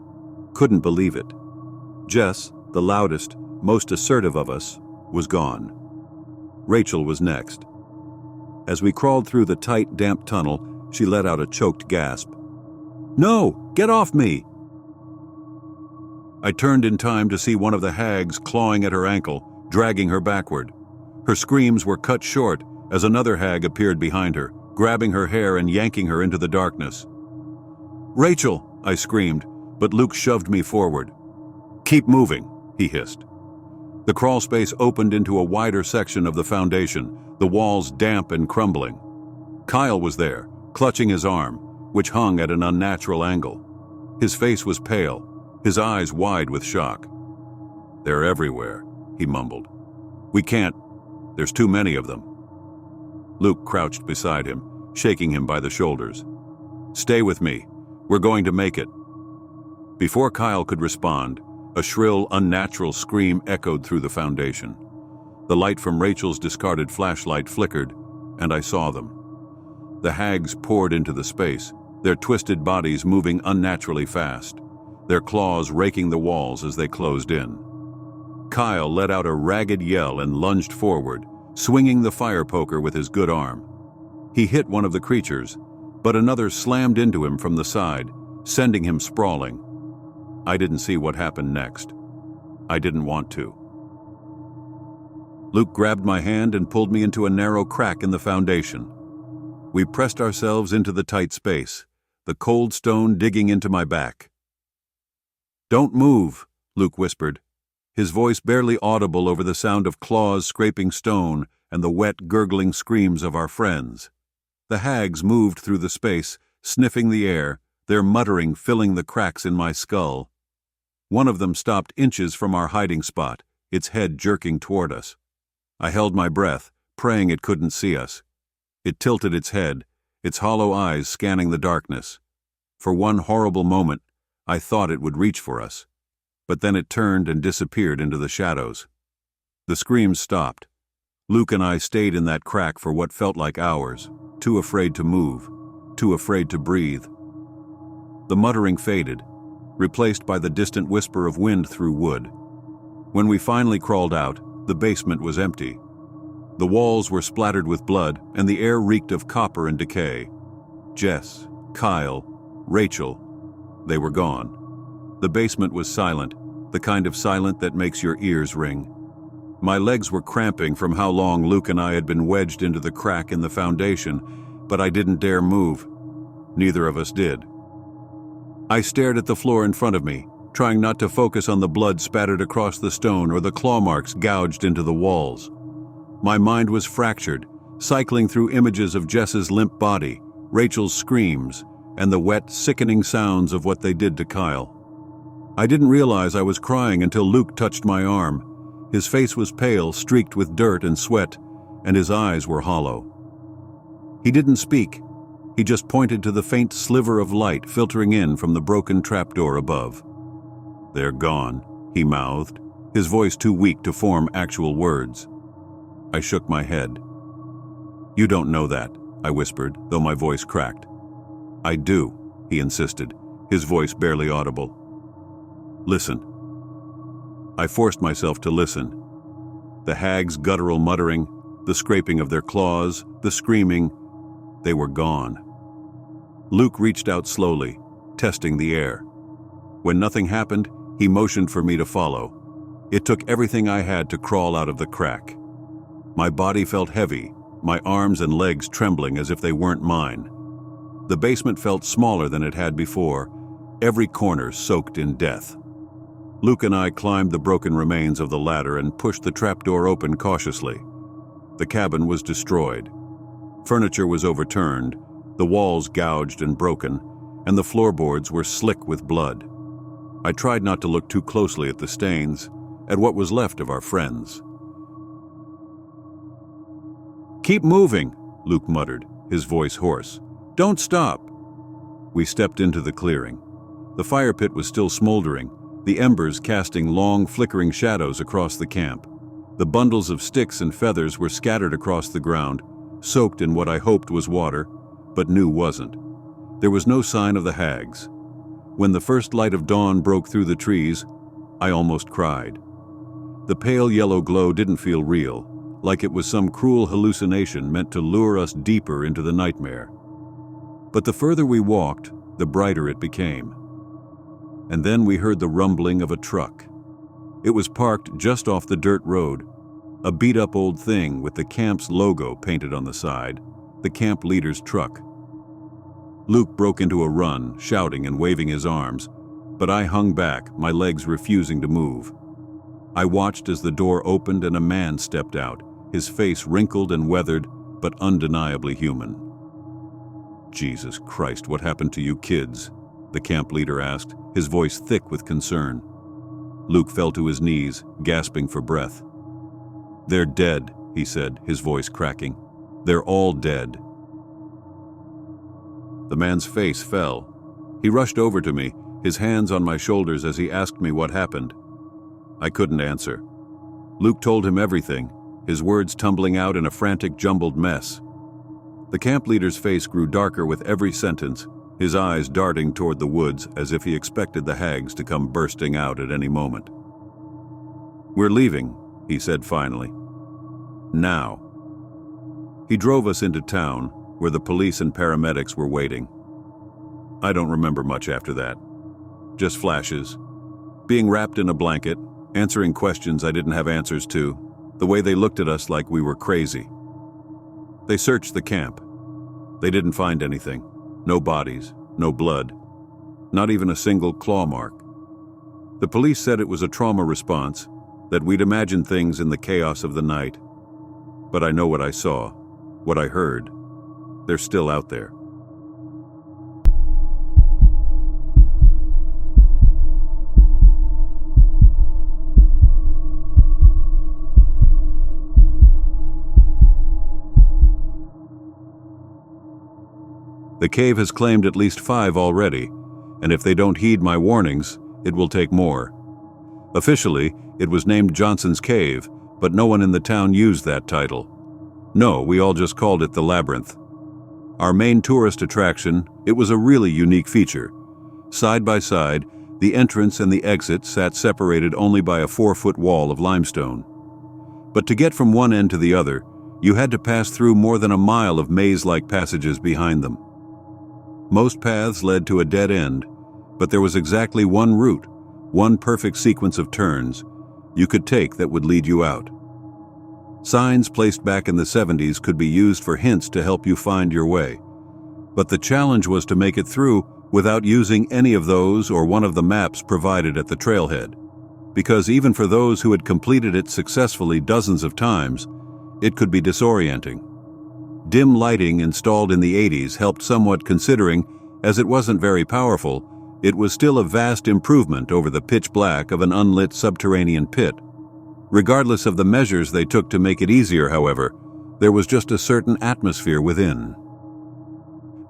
couldn't believe it. Jess, the loudest, most assertive of us, was gone. Rachel was next. As we crawled through the tight, damp tunnel, she let out a choked gasp. "No! Get off me!" I turned in time to see one of the hags clawing at her ankle, dragging her backward. Her screams were cut short as another hag appeared behind her, grabbing her hair and yanking her into the darkness. "Rachel!" I screamed, but Luke shoved me forward. "Keep moving," he hissed. The crawl space opened into a wider section of the foundation, the walls damp and crumbling. Kyle was there, clutching his arm, which hung at an unnatural angle. His face was pale, his eyes wide with shock. "They're everywhere," he mumbled. "We can't. There's too many of them." Luke crouched beside him, shaking him by the shoulders. "Stay with me. We're going to make it." Before Kyle could respond, a shrill, unnatural scream echoed through the foundation. The light from Rachel's discarded flashlight flickered, and I saw them. The hags poured into the space, their twisted bodies moving unnaturally fast, their claws raking the walls as they closed in. Kyle let out a ragged yell and lunged forward, swinging the fire poker with his good arm. He hit one of the creatures, but another slammed into him from the side, sending him sprawling. I didn't see what happened next. I didn't want to. Luke grabbed my hand and pulled me into a narrow crack in the foundation. We pressed ourselves into the tight space, the cold stone digging into my back. "Don't move," Luke whispered, his voice barely audible over the sound of claws scraping stone and the wet, gurgling screams of our friends. The hags moved through the space, sniffing the air, their muttering filling the cracks in my skull. One of them stopped inches from our hiding spot, its head jerking toward us. I held my breath, praying it couldn't see us. It tilted its head, its hollow eyes scanning the darkness. For one horrible moment, I thought it would reach for us. But then it turned and disappeared into the shadows. The screams stopped. Luke and I stayed in that crack for what felt like hours, too afraid to move, too afraid to breathe. The muttering faded, replaced by the distant whisper of wind through wood. When we finally crawled out, the basement was empty. The walls were splattered with blood, and the air reeked of copper and decay. Jess, Kyle, Rachel, they were gone. The basement was silent, the kind of silent that makes your ears ring. My legs were cramping from how long Luke and I had been wedged into the crack in the foundation, but I didn't dare move. Neither of us did. I stared at the floor in front of me, trying not to focus on the blood spattered across the stone or the claw marks gouged into the walls. My mind was fractured, cycling through images of Jess's limp body, Rachel's screams, and the wet, sickening sounds of what they did to Kyle. I didn't realize I was crying until Luke touched my arm. His face was pale, streaked with dirt and sweat, and his eyes were hollow. He didn't speak. He just pointed to the faint sliver of light filtering in from the broken trapdoor above. "They're gone," he mouthed, his voice too weak to form actual words. I shook my head. "You don't know that," I whispered, though my voice cracked. "I do," he insisted, his voice barely audible. "Listen." I forced myself to listen. The hags' guttural muttering, the scraping of their claws, the screaming, they were gone. Luke reached out slowly, testing the air. When nothing happened, he motioned for me to follow. It took everything I had to crawl out of the crack. My body felt heavy, my arms and legs trembling as if they weren't mine. The basement felt smaller than it had before, every corner soaked in death. Luke and I climbed the broken remains of the ladder and pushed the trapdoor open cautiously. The cabin was destroyed. Furniture was overturned, the walls gouged and broken, and the floorboards were slick with blood. I tried not to look too closely at the stains, at what was left of our friends. "Keep moving," Luke muttered, his voice hoarse. "Don't stop." We stepped into the clearing. The fire pit was still smoldering, the embers casting long, flickering shadows across the camp. The bundles of sticks and feathers were scattered across the ground, soaked in what I hoped was water, but knew wasn't. There was no sign of the hags. When the first light of dawn broke through the trees, I almost cried. The pale yellow glow didn't feel real, like it was some cruel hallucination meant to lure us deeper into the nightmare. But the further we walked, the brighter it became. And then we heard the rumbling of a truck. It was parked just off the dirt road, a beat-up old thing with the camp's logo painted on the side, the camp leader's truck. Luke broke into a run, shouting and waving his arms, but I hung back, my legs refusing to move. I watched as the door opened and a man stepped out, his face wrinkled and weathered, but undeniably human. "Jesus Christ, what happened to you kids?" the camp leader asked, his voice thick with concern. Luke fell to his knees, gasping for breath. "They're dead," he said, his voice cracking. "They're all dead." The man's face fell. He rushed over to me, his hands on my shoulders as he asked me what happened. I couldn't answer. Luke told him everything, his words tumbling out in a frantic, jumbled mess. The camp leader's face grew darker with every sentence, his eyes darting toward the woods as if he expected the hags to come bursting out at any moment. "We're leaving," he said finally. "Now." He drove us into town, where the police and paramedics were waiting. I don't remember much after that. Just flashes. Being wrapped in a blanket, answering questions I didn't have answers to, the way they looked at us like we were crazy. They searched the camp. They didn't find anything. No bodies, no blood, not even a single claw mark. The police said it was a trauma response, that we'd imagined things in the chaos of the night. But I know what I saw, what I heard. They're still out there. The cave has claimed at least 5 already, and if they don't heed my warnings, it will take more. Officially, it was named Johnson's Cave, but no one in the town used that title. No, we all just called it the Labyrinth. Our main tourist attraction, it was a really unique feature. Side by side, The entrance and the exit sat separated only by a 4-foot wall of limestone. But to get from one end to the other, you had to pass through more than a mile of maze-like passages behind them. Most paths led to a dead end, but there was exactly one route, one perfect sequence of turns, you could take that would lead you out. Signs placed back in the 70s could be used for hints to help you find your way. But the challenge was to make it through without using any of those or one of the maps provided at the trailhead. Because even for those who had completed it successfully dozens of times, it could be disorienting. Dim lighting installed in the 80s helped somewhat considering, as it wasn't very powerful, it was still a vast improvement over the pitch black of an unlit subterranean pit. Regardless of the measures they took to make it easier, however, there was just a certain atmosphere within.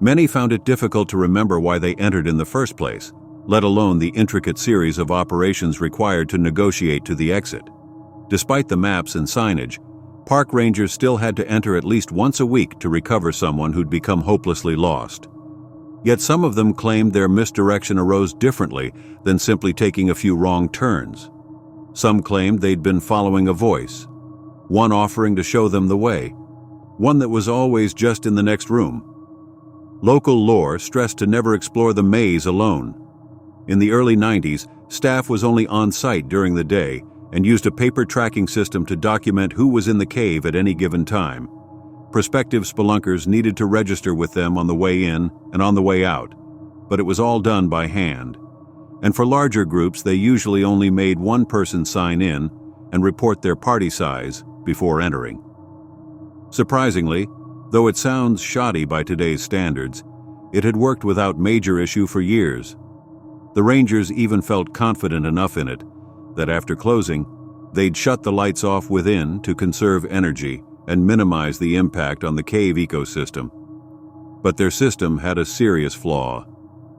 Many found it difficult to remember why they entered in the first place, let alone the intricate series of operations required to negotiate to the exit. Despite the maps and signage, park rangers still had to enter at least once a week to recover someone who'd become hopelessly lost. Yet some of them claimed their misdirection arose differently than simply taking a few wrong turns. Some claimed they'd been following a voice, one offering to show them the way, one that was always just in the next room. Local lore stressed to never explore the maze alone. In the early 90s, staff was only on site during the day and used a paper tracking system to document who was in the cave at any given time. Prospective spelunkers needed to register with them on the way in and on the way out, but it was all done by hand. And for larger groups, they usually only made one person sign in and report their party size before entering. Surprisingly, though it sounds shoddy by today's standards, it had worked without major issue for years. The rangers even felt confident enough in it that after closing, they'd shut the lights off within to conserve energy and minimize the impact on the cave ecosystem. But their system had a serious flaw.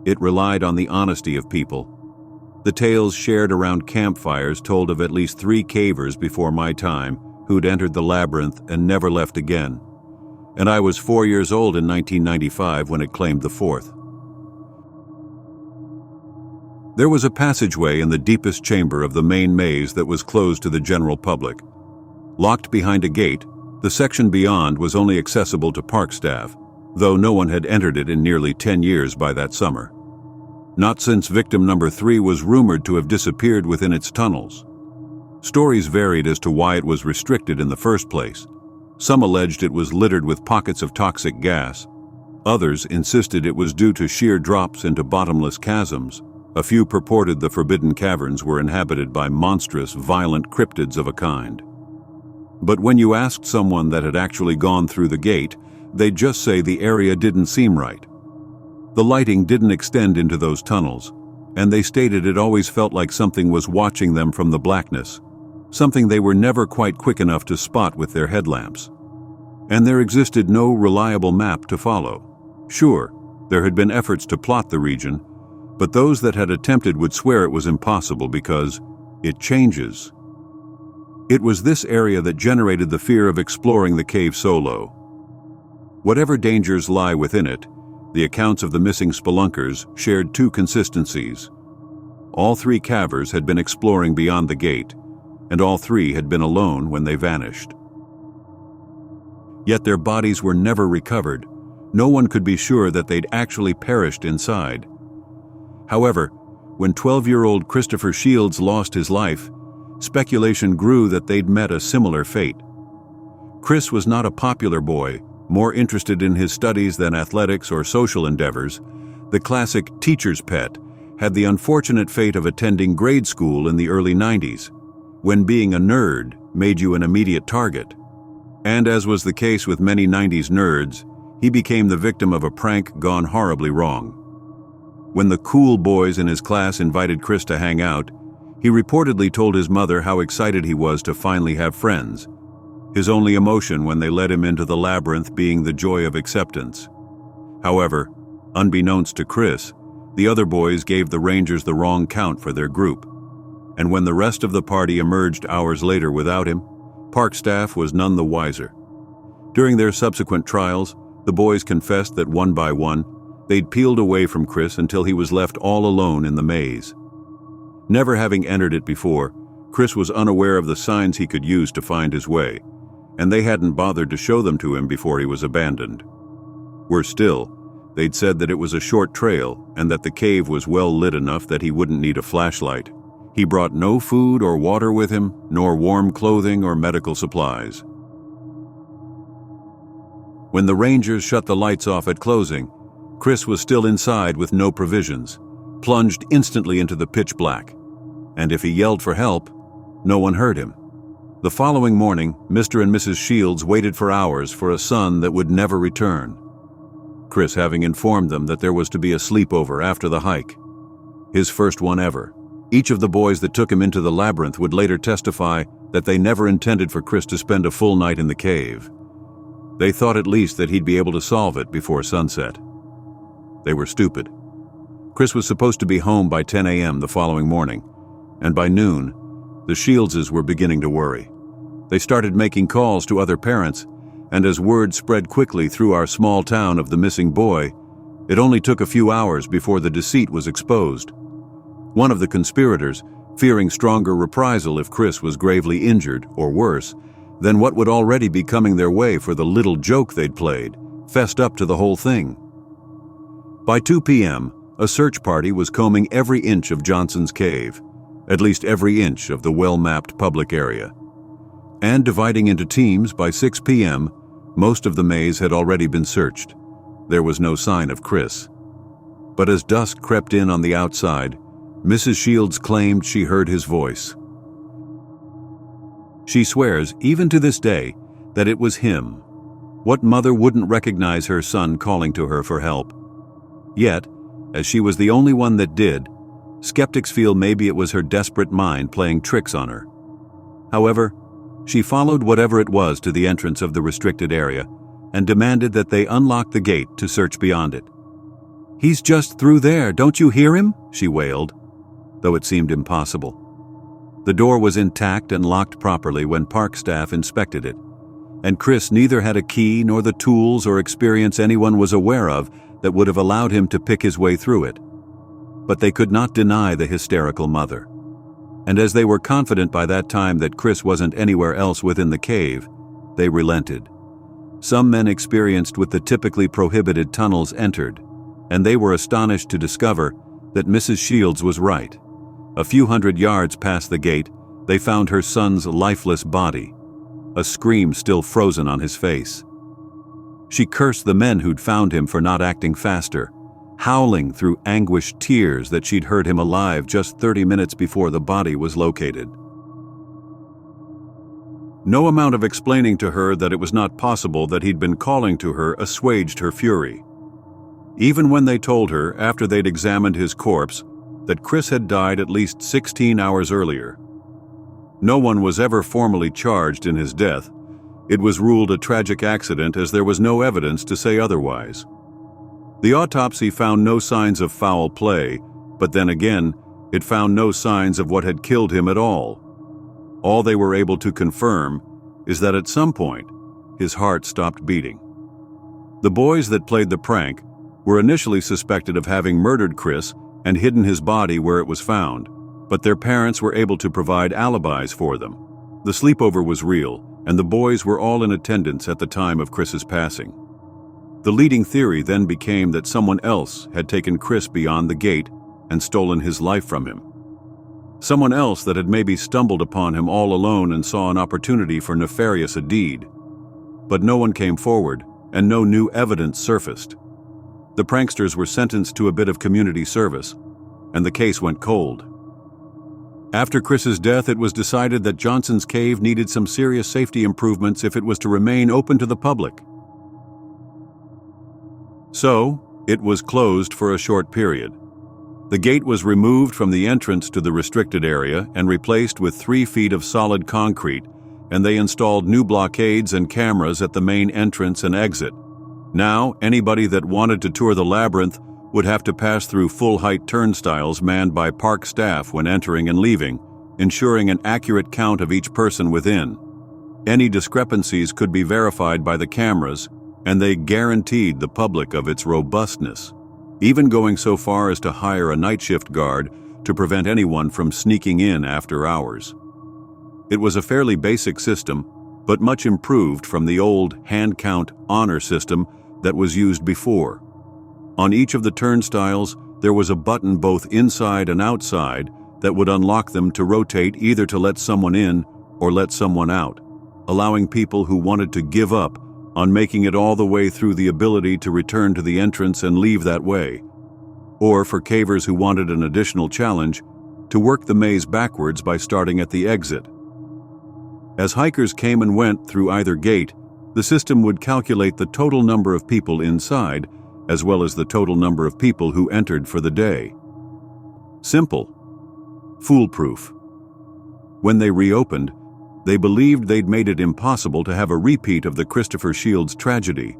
It relied on the honesty of people. The tales shared around campfires told of at least 3 cavers before my time who'd entered the Labyrinth and never left again. And I was 4 years old in 1995 when it claimed the 4th. There was a passageway in the deepest chamber of the main maze that was closed to the general public. Locked behind a gate, the section beyond was only accessible to park staff, though no one had entered it in nearly 10 years by that summer. Not since victim number 3 was rumored to have disappeared within its tunnels. Stories varied as to why it was restricted in the first place. Some alleged it was littered with pockets of toxic gas. Others insisted it was due to sheer drops into bottomless chasms. A few purported the forbidden caverns were inhabited by monstrous, violent cryptids of a kind. But when you asked someone that had actually gone through the gate, they'd just say the area didn't seem right. The lighting didn't extend into those tunnels, and they stated it always felt like something was watching them from the blackness, something they were never quite quick enough to spot with their headlamps. And there existed no reliable map to follow. Sure, there had been efforts to plot the region, but those that had attempted would swear it was impossible because it changes. It was this area that generated the fear of exploring the cave solo. Whatever dangers lie within it, the accounts of the missing spelunkers shared 2 consistencies. All 3 cavers had been exploring beyond the gate, and all 3 had been alone when they vanished. Yet their bodies were never recovered. No one could be sure that they'd actually perished inside. However, when 12-year-old Christopher Shields lost his life, speculation grew that they'd met a similar fate. Chris was not a popular boy, more interested in his studies than athletics or social endeavors. The classic teacher's pet had the unfortunate fate of attending grade school in the early 90s, when being a nerd made you an immediate target. And as was the case with many 90s nerds, he became the victim of a prank gone horribly wrong. When the cool boys in his class invited Chris to hang out, he reportedly told his mother how excited he was to finally have friends, his only emotion when they led him into the labyrinth being the joy of acceptance. However, unbeknownst to Chris, the other boys gave the Rangers the wrong count for their group, and when the rest of the party emerged hours later without him, park staff was none the wiser. During their subsequent trials, the boys confessed that one by one, they'd peeled away from Chris until he was left all alone in the maze. Never having entered it before, Chris was unaware of the signs he could use to find his way, and they hadn't bothered to show them to him before he was abandoned. Worse still, they'd said that it was a short trail and that the cave was well lit enough that he wouldn't need a flashlight. He brought no food or water with him, nor warm clothing or medical supplies. When the Rangers shut the lights off at closing, Chris was still inside with no provisions, plunged instantly into the pitch black. And if he yelled for help, no one heard him. The following morning, Mr. and Mrs. Shields waited for hours for a son that would never return, Chris having informed them that there was to be a sleepover after the hike. His first one ever. Each of the boys that took him into the Labyrinth would later testify that they never intended for Chris to spend a full night in the cave. They thought at least that he'd be able to solve it before sunset. They were stupid. Chris was supposed to be home by 10 a.m. the following morning, and by noon, the Shieldses were beginning to worry. They started making calls to other parents, and as word spread quickly through our small town of the missing boy, it only took a few hours before the deceit was exposed. One of the conspirators, fearing stronger reprisal if Chris was gravely injured, or worse, than what would already be coming their way for the little joke they'd played, fessed up to the whole thing. By 2 p.m., a search party was combing every inch of Johnson's cave, at least every inch of the well-mapped public area. And dividing into teams by 6 p.m., most of the maze had already been searched. There was no sign of Chris. But as dusk crept in on the outside, Mrs. Shields claimed she heard his voice. She swears, even to this day, that it was him. What mother wouldn't recognize her son calling to her for help? Yet, as she was the only one that did, skeptics feel maybe it was her desperate mind playing tricks on her. However, she followed whatever it was to the entrance of the restricted area and demanded that they unlock the gate to search beyond it. "He's just through there, don't you hear him?" she wailed, though it seemed impossible. The door was intact and locked properly when park staff inspected it, and Chris neither had a key nor the tools or experience anyone was aware of that would have allowed him to pick his way through it. But they could not deny the hysterical mother. And as they were confident by that time that Chris wasn't anywhere else within the cave, they relented. Some men experienced with the typically prohibited tunnels entered, and they were astonished to discover that Mrs. Shields was right. A few hundred yards past the gate, they found her son's lifeless body, a scream still frozen on his face. She cursed the men who'd found him for not acting faster, howling through anguished tears that she'd heard him alive just 30 minutes before the body was located. No amount of explaining to her that it was not possible that he'd been calling to her assuaged her fury. Even when they told her, after they'd examined his corpse, that Chris had died at least 16 hours earlier. No one was ever formally charged in his death. It was ruled a tragic accident as there was no evidence to say otherwise. The autopsy found no signs of foul play, but then again, it found no signs of what had killed him at all. All they were able to confirm is that at some point, his heart stopped beating. The boys that played the prank were initially suspected of having murdered Chris and hidden his body where it was found, but their parents were able to provide alibis for them. The sleepover was real, and the boys were all in attendance at the time of Chris's passing. The leading theory then became that someone else had taken Chris beyond the gate and stolen his life from him. Someone else that had maybe stumbled upon him all alone and saw an opportunity for nefarious a deed. But no one came forward, and no new evidence surfaced. The pranksters were sentenced to a bit of community service, and the case went cold. After Chris's death, it was decided that Johnson's cave needed some serious safety improvements if it was to remain open to the public. So, it was closed for a short period. The gate was removed from the entrance to the restricted area and replaced with 3 feet of solid concrete, and they installed new blockades and cameras at the main entrance and exit. Now, anybody that wanted to tour the Labyrinth would have to pass through full-height turnstiles manned by park staff when entering and leaving, ensuring an accurate count of each person within. Any discrepancies could be verified by the cameras, and they guaranteed the public of its robustness, even going so far as to hire a night shift guard to prevent anyone from sneaking in after hours. It was a fairly basic system, but much improved from the old hand count honor system that was used before. On each of the turnstiles, there was a button both inside and outside that would unlock them to rotate either to let someone in or let someone out, allowing people who wanted to give up on making it all the way through the ability to return to the entrance and leave that way, or for cavers who wanted an additional challenge, to work the maze backwards by starting at the exit. As hikers came and went through either gate, the system would calculate the total number of people inside, as well as the total number of people who entered for the day. Simple. Foolproof. When they reopened, they believed they'd made it impossible to have a repeat of the Christopher Shields tragedy.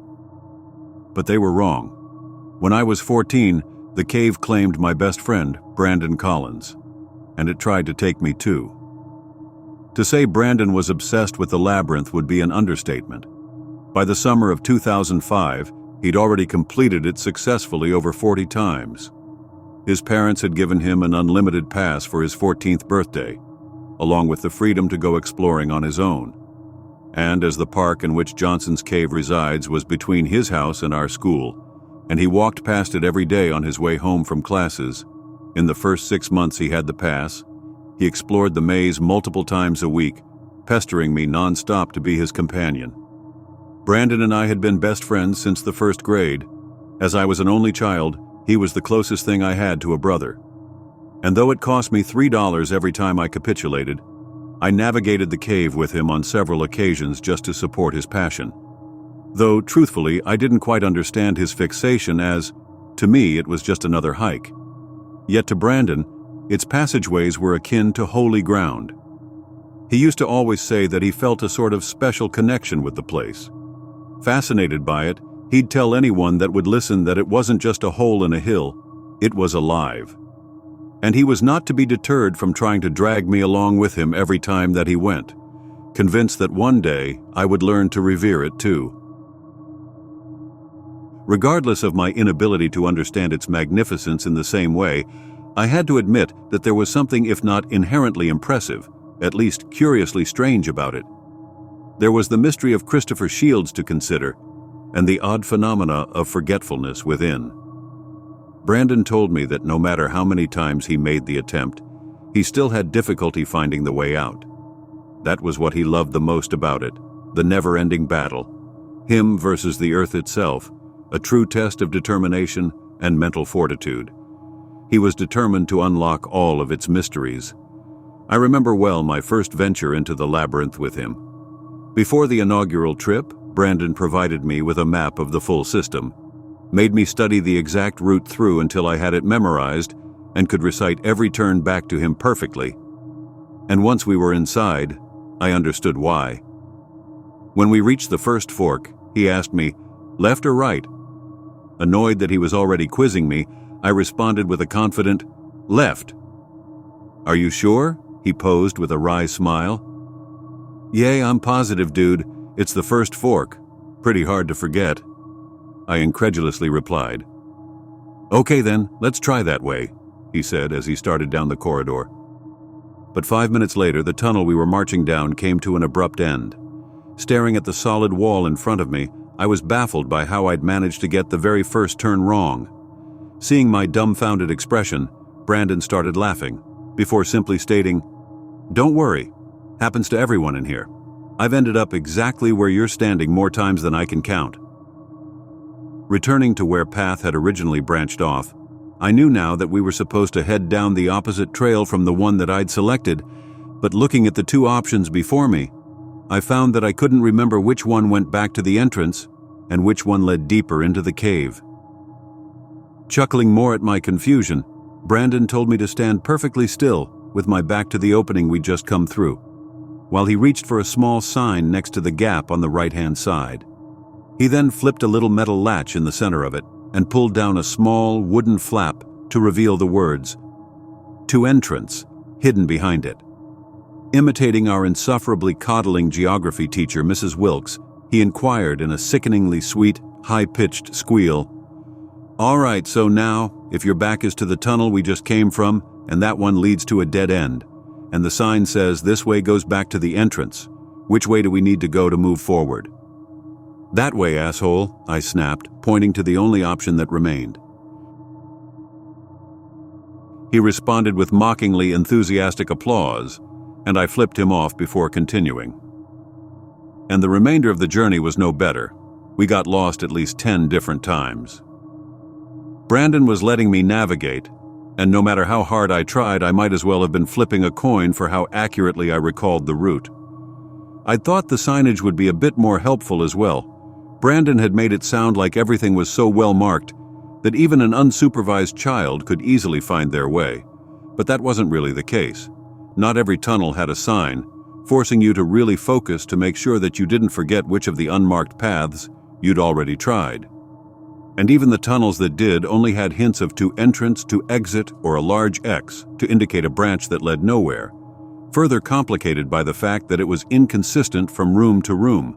But they were wrong. When I was 14, the cave claimed my best friend, Brandon Collins, and it tried to take me too. To say Brandon was obsessed with the Labyrinth would be an understatement. By the summer of 2005, he'd already completed it successfully over 40 times. His parents had given him an unlimited pass for his 14th birthday, along with the freedom to go exploring on his own. And as the park in which Johnson's Cave resides was between his house and our school, and he walked past it every day on his way home from classes, in the first 6 months he had the pass, he explored the maze multiple times a week, pestering me non-stop to be his companion. Brandon and I had been best friends since the first grade. As I was an only child, he was the closest thing I had to a brother. And though it cost me $3 every time I capitulated, I navigated the cave with him on several occasions just to support his passion. Though, truthfully, I didn't quite understand his fixation as, to me, it was just another hike. Yet to Brandon, its passageways were akin to holy ground. He used to always say that he felt a sort of special connection with the place. Fascinated by it, he'd tell anyone that would listen that it wasn't just a hole in a hill, it was alive. And he was not to be deterred from trying to drag me along with him every time that he went, convinced that one day I would learn to revere it too. Regardless of my inability to understand its magnificence in the same way, I had to admit that there was something, if not inherently impressive, at least curiously strange about it. There was the mystery of Christopher Shields to consider, and the odd phenomena of forgetfulness within. Brandon told me that no matter how many times he made the attempt, he still had difficulty finding the way out. That was what he loved the most about it, the never-ending battle. Him versus the earth itself, a true test of determination and mental fortitude. He was determined to unlock all of its mysteries. I remember well my first venture into the Labyrinth with him. Before the inaugural trip, Brandon provided me with a map of the full system, made me study the exact route through until I had it memorized and could recite every turn back to him perfectly. And once we were inside, I understood why. When we reached the first fork, he asked me, "Left or right?" Annoyed that he was already quizzing me, I responded with a confident, "Left." "Are you sure?" he posed with a wry smile. "Yay, I'm positive, dude. It's the first fork. Pretty hard to forget." I incredulously replied. "Okay then, let's try that way," he said as he started down the corridor. But 5 minutes later, the tunnel we were marching down came to an abrupt end. Staring at the solid wall in front of me, I was baffled by how I'd managed to get the very first turn wrong. Seeing my dumbfounded expression, Brandon started laughing, before simply stating, "Don't worry. Happens to everyone in here. I've ended up exactly where you're standing more times than I can count." Returning to where path had originally branched off, I knew now that we were supposed to head down the opposite trail from the one that I'd selected, but looking at the two options before me, I found that I couldn't remember which one went back to the entrance and which one led deeper into the cave. Chuckling more at my confusion, Brandon told me to stand perfectly still with my back to the opening we'd just come through, while he reached for a small sign next to the gap on the right-hand side. He then flipped a little metal latch in the center of it and pulled down a small wooden flap to reveal the words, "To entrance," hidden behind it. Imitating our insufferably coddling geography teacher, Mrs. Wilkes, he inquired in a sickeningly sweet, high-pitched squeal, "All right, so now, If your back is to the tunnel we just came from, and that one leads to a dead end, and the sign says this way goes back to the entrance, which way do we need to go to move forward?" "That way, asshole," I snapped, pointing to the only option that remained. He responded with mockingly enthusiastic applause, and I flipped him off before continuing. And the remainder of the journey was no better. We got lost at least 10 different times. Brandon was letting me navigate, and no matter how hard I tried, I might as well have been flipping a coin for how accurately I recalled the route. I'd thought the signage would be a bit more helpful as well. Brandon had made it sound like everything was so well marked that even an unsupervised child could easily find their way. But that wasn't really the case. Not every tunnel had a sign, forcing you to really focus to make sure that you didn't forget which of the unmarked paths you'd already tried. And even the tunnels that did only had hints of to entrance, to exit, or a large X to indicate a branch that led nowhere, further complicated by the fact that it was inconsistent from room to room.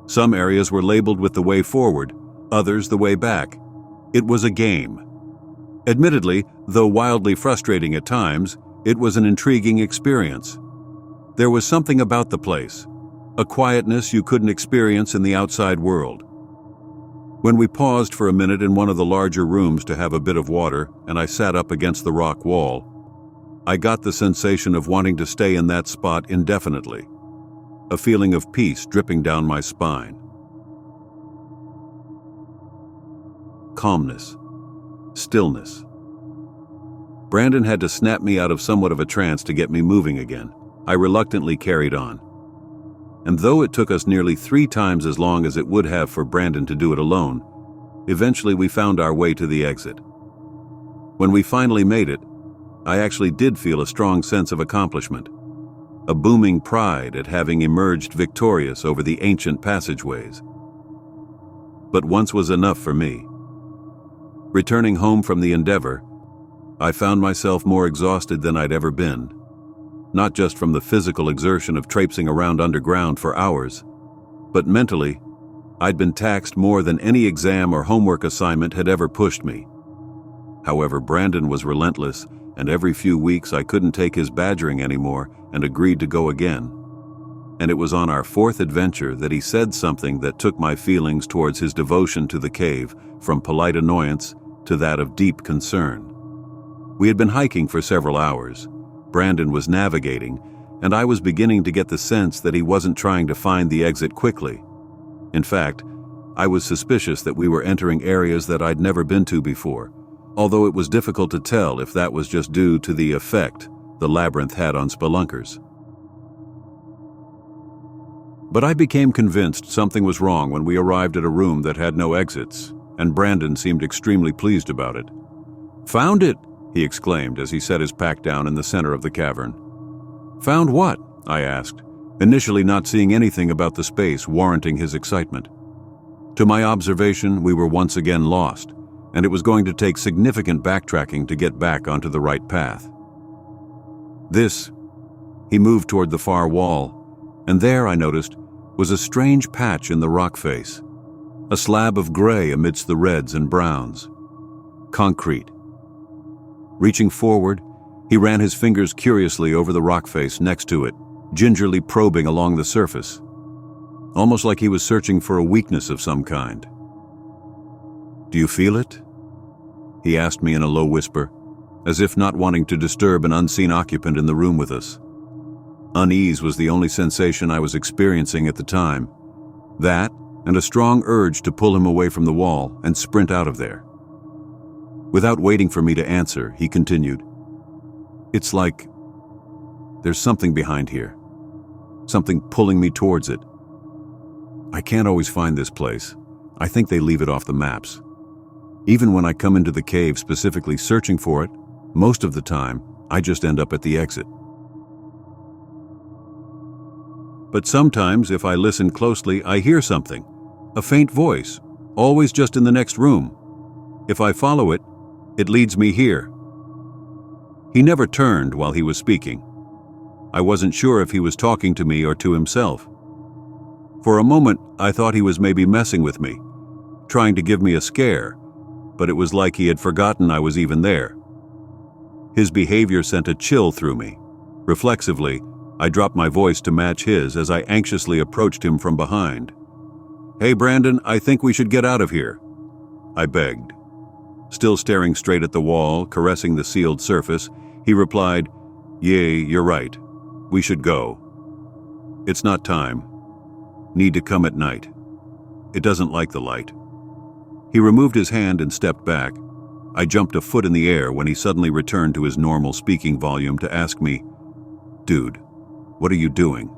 Some areas were labeled with the way forward, others the way back. It was a game. Admittedly, though wildly frustrating at times, it was an intriguing experience. There was something about the place, a quietness you couldn't experience in the outside world. When we paused for a minute in one of the larger rooms to have a bit of water, and I sat up against the rock wall, I got the sensation of wanting to stay in that spot indefinitely, a feeling of peace dripping down my spine. Calmness. Stillness. Brandon had to snap me out of somewhat of a trance to get me moving again. I reluctantly carried on. And though it took us nearly 3 times as long as it would have for Brandon to do it alone, eventually we found our way to the exit. When we finally made it, I actually did feel a strong sense of accomplishment, a booming pride at having emerged victorious over the ancient passageways. But once was enough for me. Returning home from the endeavor, I found myself more exhausted than I'd ever been. Not just from the physical exertion of traipsing around underground for hours, but mentally, I'd been taxed more than any exam or homework assignment had ever pushed me. However, Brandon was relentless, and every few weeks I couldn't take his badgering anymore and agreed to go again. And it was on our 4th adventure that he said something that took my feelings towards his devotion to the cave from polite annoyance to that of deep concern. We had been hiking for several hours. Brandon was navigating, and I was beginning to get the sense that he wasn't trying to find the exit quickly. In fact, I was suspicious that we were entering areas that I'd never been to before, although it was difficult to tell if that was just due to the effect the Labyrinth had on spelunkers. But I became convinced something was wrong when we arrived at a room that had no exits, and Brandon seemed extremely pleased about it. "Found it!" he exclaimed as he set his pack down in the center of the cavern. "Found what?" I asked, initially not seeing anything about the space warranting his excitement. To my observation, we were once again lost, and it was going to take significant backtracking to get back onto the right path. This, he moved toward the far wall, and there, I noticed, was a strange patch in the rock face, a slab of gray amidst the reds and browns. Concrete. Reaching forward, he ran his fingers curiously over the rock face next to it, gingerly probing along the surface, almost like he was searching for a weakness of some kind. "Do you feel it?" he asked me in a low whisper, as if not wanting to disturb an unseen occupant in the room with us. Unease was the only sensation I was experiencing at the time. That, and a strong urge to pull him away from the wall and sprint out of there. Without waiting for me to answer, he continued, "It's like there's something behind here, something pulling me towards it. I can't always find this place. I think they leave it off the maps. Even when I come into the cave specifically searching for it, most of the time, I just end up at the exit. But sometimes, if I listen closely, I hear something, a faint voice, always just in the next room. If I follow it, it leads me here." He never turned while he was speaking. I wasn't sure if he was talking to me or to himself. For a moment, I thought he was maybe messing with me, trying to give me a scare, but it was like he had forgotten I was even there. His behavior sent a chill through me. Reflexively, I dropped my voice to match his as I anxiously approached him from behind. "Hey Brandon, I think we should get out of here," I begged. Still staring straight at the wall, caressing the sealed surface, he replied, "Yay, you're right. We should go. It's not time. Need to come at night. It doesn't like the light." He removed his hand and stepped back. I jumped a foot in the air when he suddenly returned to his normal speaking volume to ask me, "Dude, what are you doing?"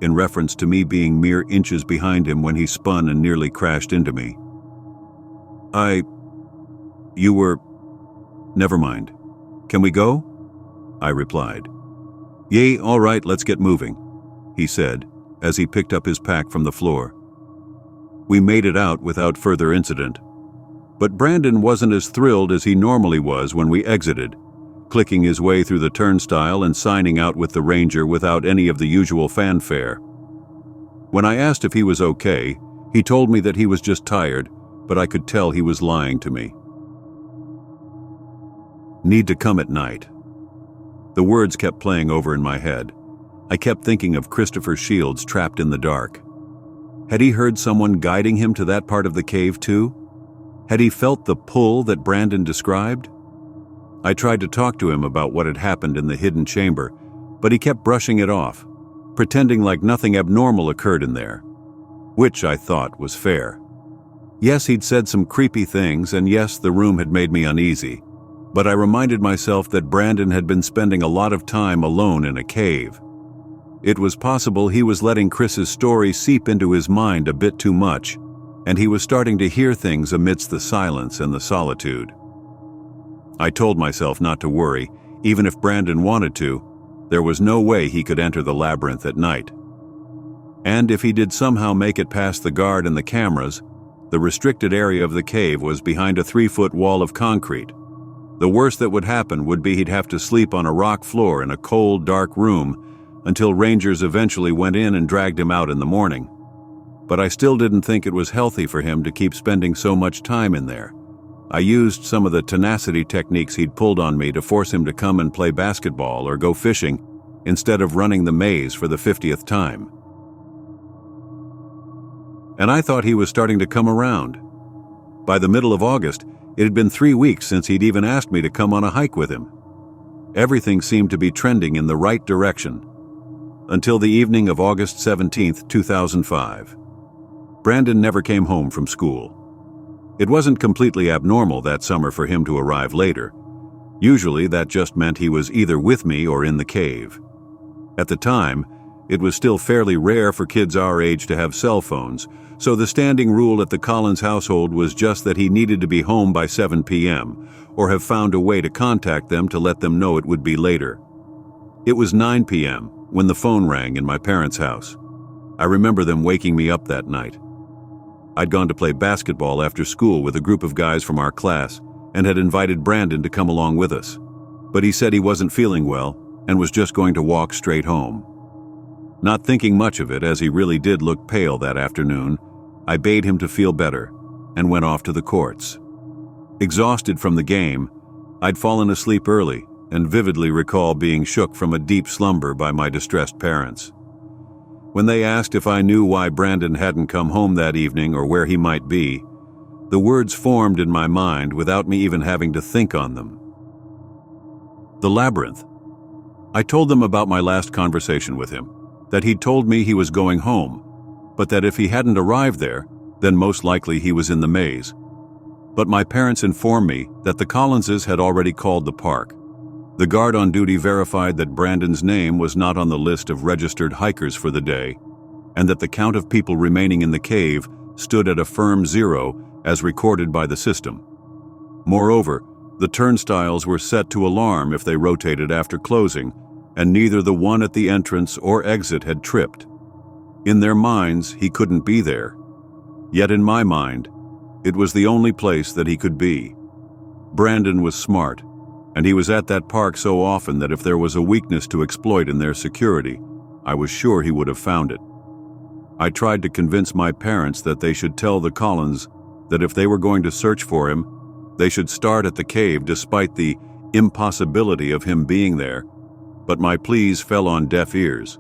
in reference to me being mere inches behind him when he spun and nearly crashed into me. You were... Never mind. Can we go?" I replied. "Yay, all right, let's get moving," he said, as he picked up his pack from the floor. We made it out without further incident. But Brandon wasn't as thrilled as he normally was when we exited, clicking his way through the turnstile and signing out with the ranger without any of the usual fanfare. When I asked if he was okay, he told me that he was just tired, but I could tell he was lying to me. Need to come at night. The words kept playing over in my head. I kept thinking of Christopher Shields trapped in the dark. Had he heard someone guiding him to that part of the cave too? Had he felt the pull that Brandon described? I tried to talk to him about what had happened in the hidden chamber, but he kept brushing it off, pretending like nothing abnormal occurred in there, which I thought was fair. Yes, he'd said some creepy things, and yes, the room had made me uneasy, but I reminded myself that Brandon had been spending a lot of time alone in a cave. It was possible he was letting Chris's story seep into his mind a bit too much, and he was starting to hear things amidst the silence and the solitude. I told myself not to worry. Even if Brandon wanted to, there was no way he could enter the labyrinth at night. And if he did somehow make it past the guard and the cameras, the restricted area of the cave was behind a 3-foot wall of concrete. The worst that would happen would be he'd have to sleep on a rock floor in a cold, dark room until rangers eventually went in and dragged him out in the morning. But I still didn't think it was healthy for him to keep spending so much time in there. I used some of the tenacity techniques he'd pulled on me to force him to come and play basketball or go fishing instead of running the maze for the 50th time. And I thought he was starting to come around. By the middle of August, it had been 3 weeks since he'd even asked me to come on a hike with him. Everything seemed to be trending in the right direction. Until the evening of August 17th, 2005. Brandon never came home from school. It wasn't completely abnormal that summer for him to arrive later. Usually that just meant he was either with me or in the cave. At the time, it was still fairly rare for kids our age to have cell phones, so the standing rule at the Collins household was just that he needed to be home by 7 p.m. or have found a way to contact them to let them know it would be later. It was 9 p.m. when the phone rang in my parents' house. I remember them waking me up that night. I'd gone to play basketball after school with a group of guys from our class and had invited Brandon to come along with us. But he said he wasn't feeling well and was just going to walk straight home. Not thinking much of it, as he really did look pale that afternoon, I bade him to feel better and went off to the courts. Exhausted from the game, I'd fallen asleep early and vividly recall being shook from a deep slumber by my distressed parents. When they asked if I knew why Brandon hadn't come home that evening or where he might be, the words formed in my mind without me even having to think on them. The Labyrinth. I told them about my last conversation with him, that he'd told me he was going home, but that if he hadn't arrived there, then most likely he was in the maze. But my parents informed me that the Collinses had already called the park. The guard on duty verified that Brandon's name was not on the list of registered hikers for the day, and that the count of people remaining in the cave stood at a firm 0 as recorded by the system. Moreover, the turnstiles were set to alarm if they rotated after closing, and neither the one at the entrance or exit had tripped. In their minds, he couldn't be there. Yet in my mind, it was the only place that he could be. Brandon was smart, and he was at that park so often that if there was a weakness to exploit in their security, I was sure he would have found it. I tried to convince my parents that they should tell the Collins that if they were going to search for him, They should start at the cave despite the impossibility of him being there, but my pleas fell on deaf ears.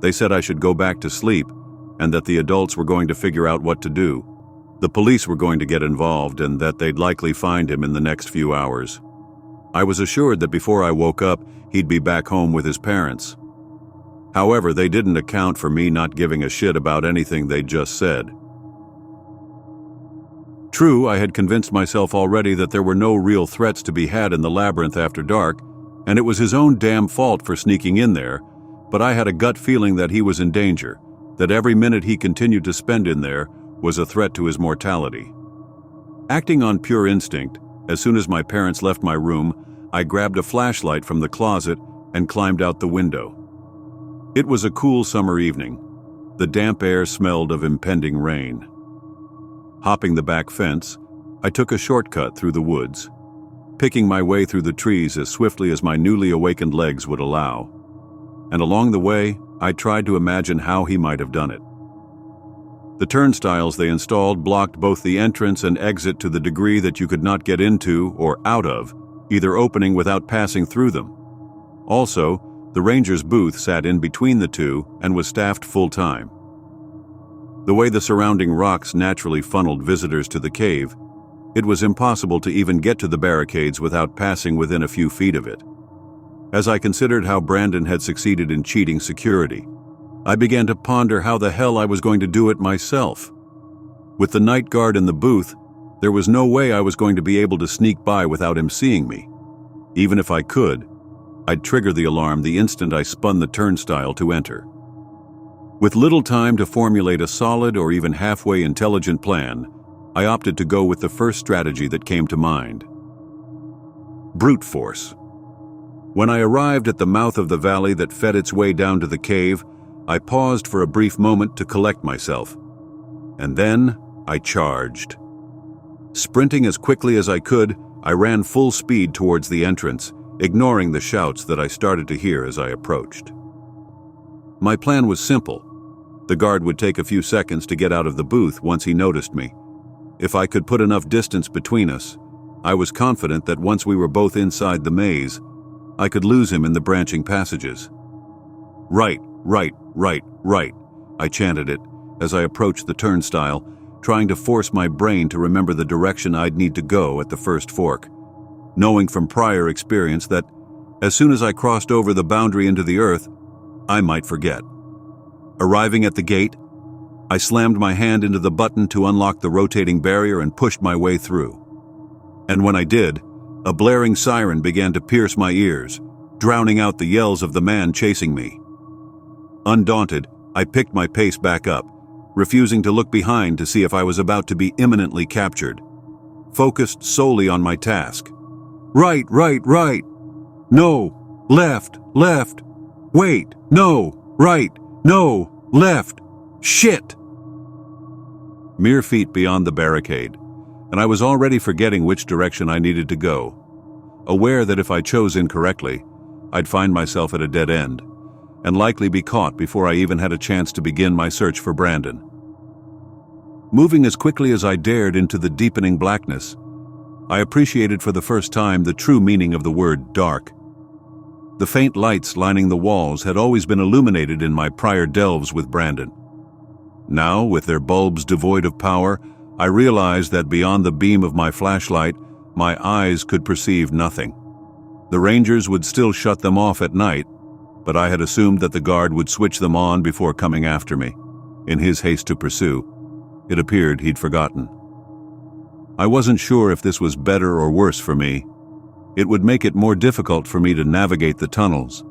They said I should go back to sleep and that the adults were going to figure out what to do. The police were going to get involved and that they'd likely find him in the next few hours. I was assured that before I woke up, he'd be back home with his parents. However, they didn't account for me not giving a shit about anything they'd just said. True, I had convinced myself already that there were no real threats to be had in the labyrinth after dark, and it was his own damn fault for sneaking in there, but I had a gut feeling that he was in danger, that every minute he continued to spend in there was a threat to his mortality. Acting on pure instinct, as soon as my parents left my room, I grabbed a flashlight from the closet and climbed out the window. It was a cool summer evening. The damp air smelled of impending rain. Hopping the back fence, I took a shortcut through the woods, picking my way through the trees as swiftly as my newly awakened legs would allow. And along the way, I tried to imagine how he might have done it. The turnstiles they installed blocked both the entrance and exit to the degree that you could not get into or out of, either opening without passing through them. Also, the ranger's booth sat in between the two and was staffed full-time. The way the surrounding rocks naturally funneled visitors to the cave, it was impossible to even get to the barricades without passing within a few feet of it. As I considered how Brandon had succeeded in cheating security, I began to ponder how the hell I was going to do it myself. With the night guard in the booth, there was no way I was going to be able to sneak by without him seeing me. Even if I could, I'd trigger the alarm the instant I spun the turnstile to enter. With little time to formulate a solid or even halfway intelligent plan, I opted to go with the first strategy that came to mind. Brute force. When I arrived at the mouth of the valley that fed its way down to the cave, I paused for a brief moment to collect myself. And then I charged. Sprinting as quickly as I could, I ran full speed towards the entrance, ignoring the shouts that I started to hear as I approached. My plan was simple. The guard would take a few seconds to get out of the booth once he noticed me. If I could put enough distance between us, I was confident that once we were both inside the maze, I could lose him in the branching passages. Right, right, right, right, I chanted it as I approached the turnstile, trying to force my brain to remember the direction I'd need to go at the first fork, knowing from prior experience that as soon as I crossed over the boundary into the earth, I might forget. Arriving at the gate, I slammed my hand into the button to unlock the rotating barrier and pushed my way through. And when I did, a blaring siren began to pierce my ears, drowning out the yells of the man chasing me. Undaunted, I picked my pace back up, refusing to look behind to see if I was about to be imminently captured, focused solely on my task. Right, right, right. No, left, left. Wait, no, right, no, left. Shit! Mere feet beyond the barricade, and I was already forgetting which direction I needed to go, aware that if I chose incorrectly, I'd find myself at a dead end, and likely be caught before I even had a chance to begin my search for Brandon. Moving as quickly as I dared into the deepening blackness, I appreciated for the first time the true meaning of the word dark. The faint lights lining the walls had always been illuminated in my prior delves with Brandon. Now, with their bulbs devoid of power, I realized that beyond the beam of my flashlight, my eyes could perceive nothing. The rangers would still shut them off at night, but I had assumed that the guard would switch them on before coming after me. In his haste to pursue, it appeared he'd forgotten. I wasn't sure if this was better or worse for me. It would make it more difficult for me to navigate the tunnels,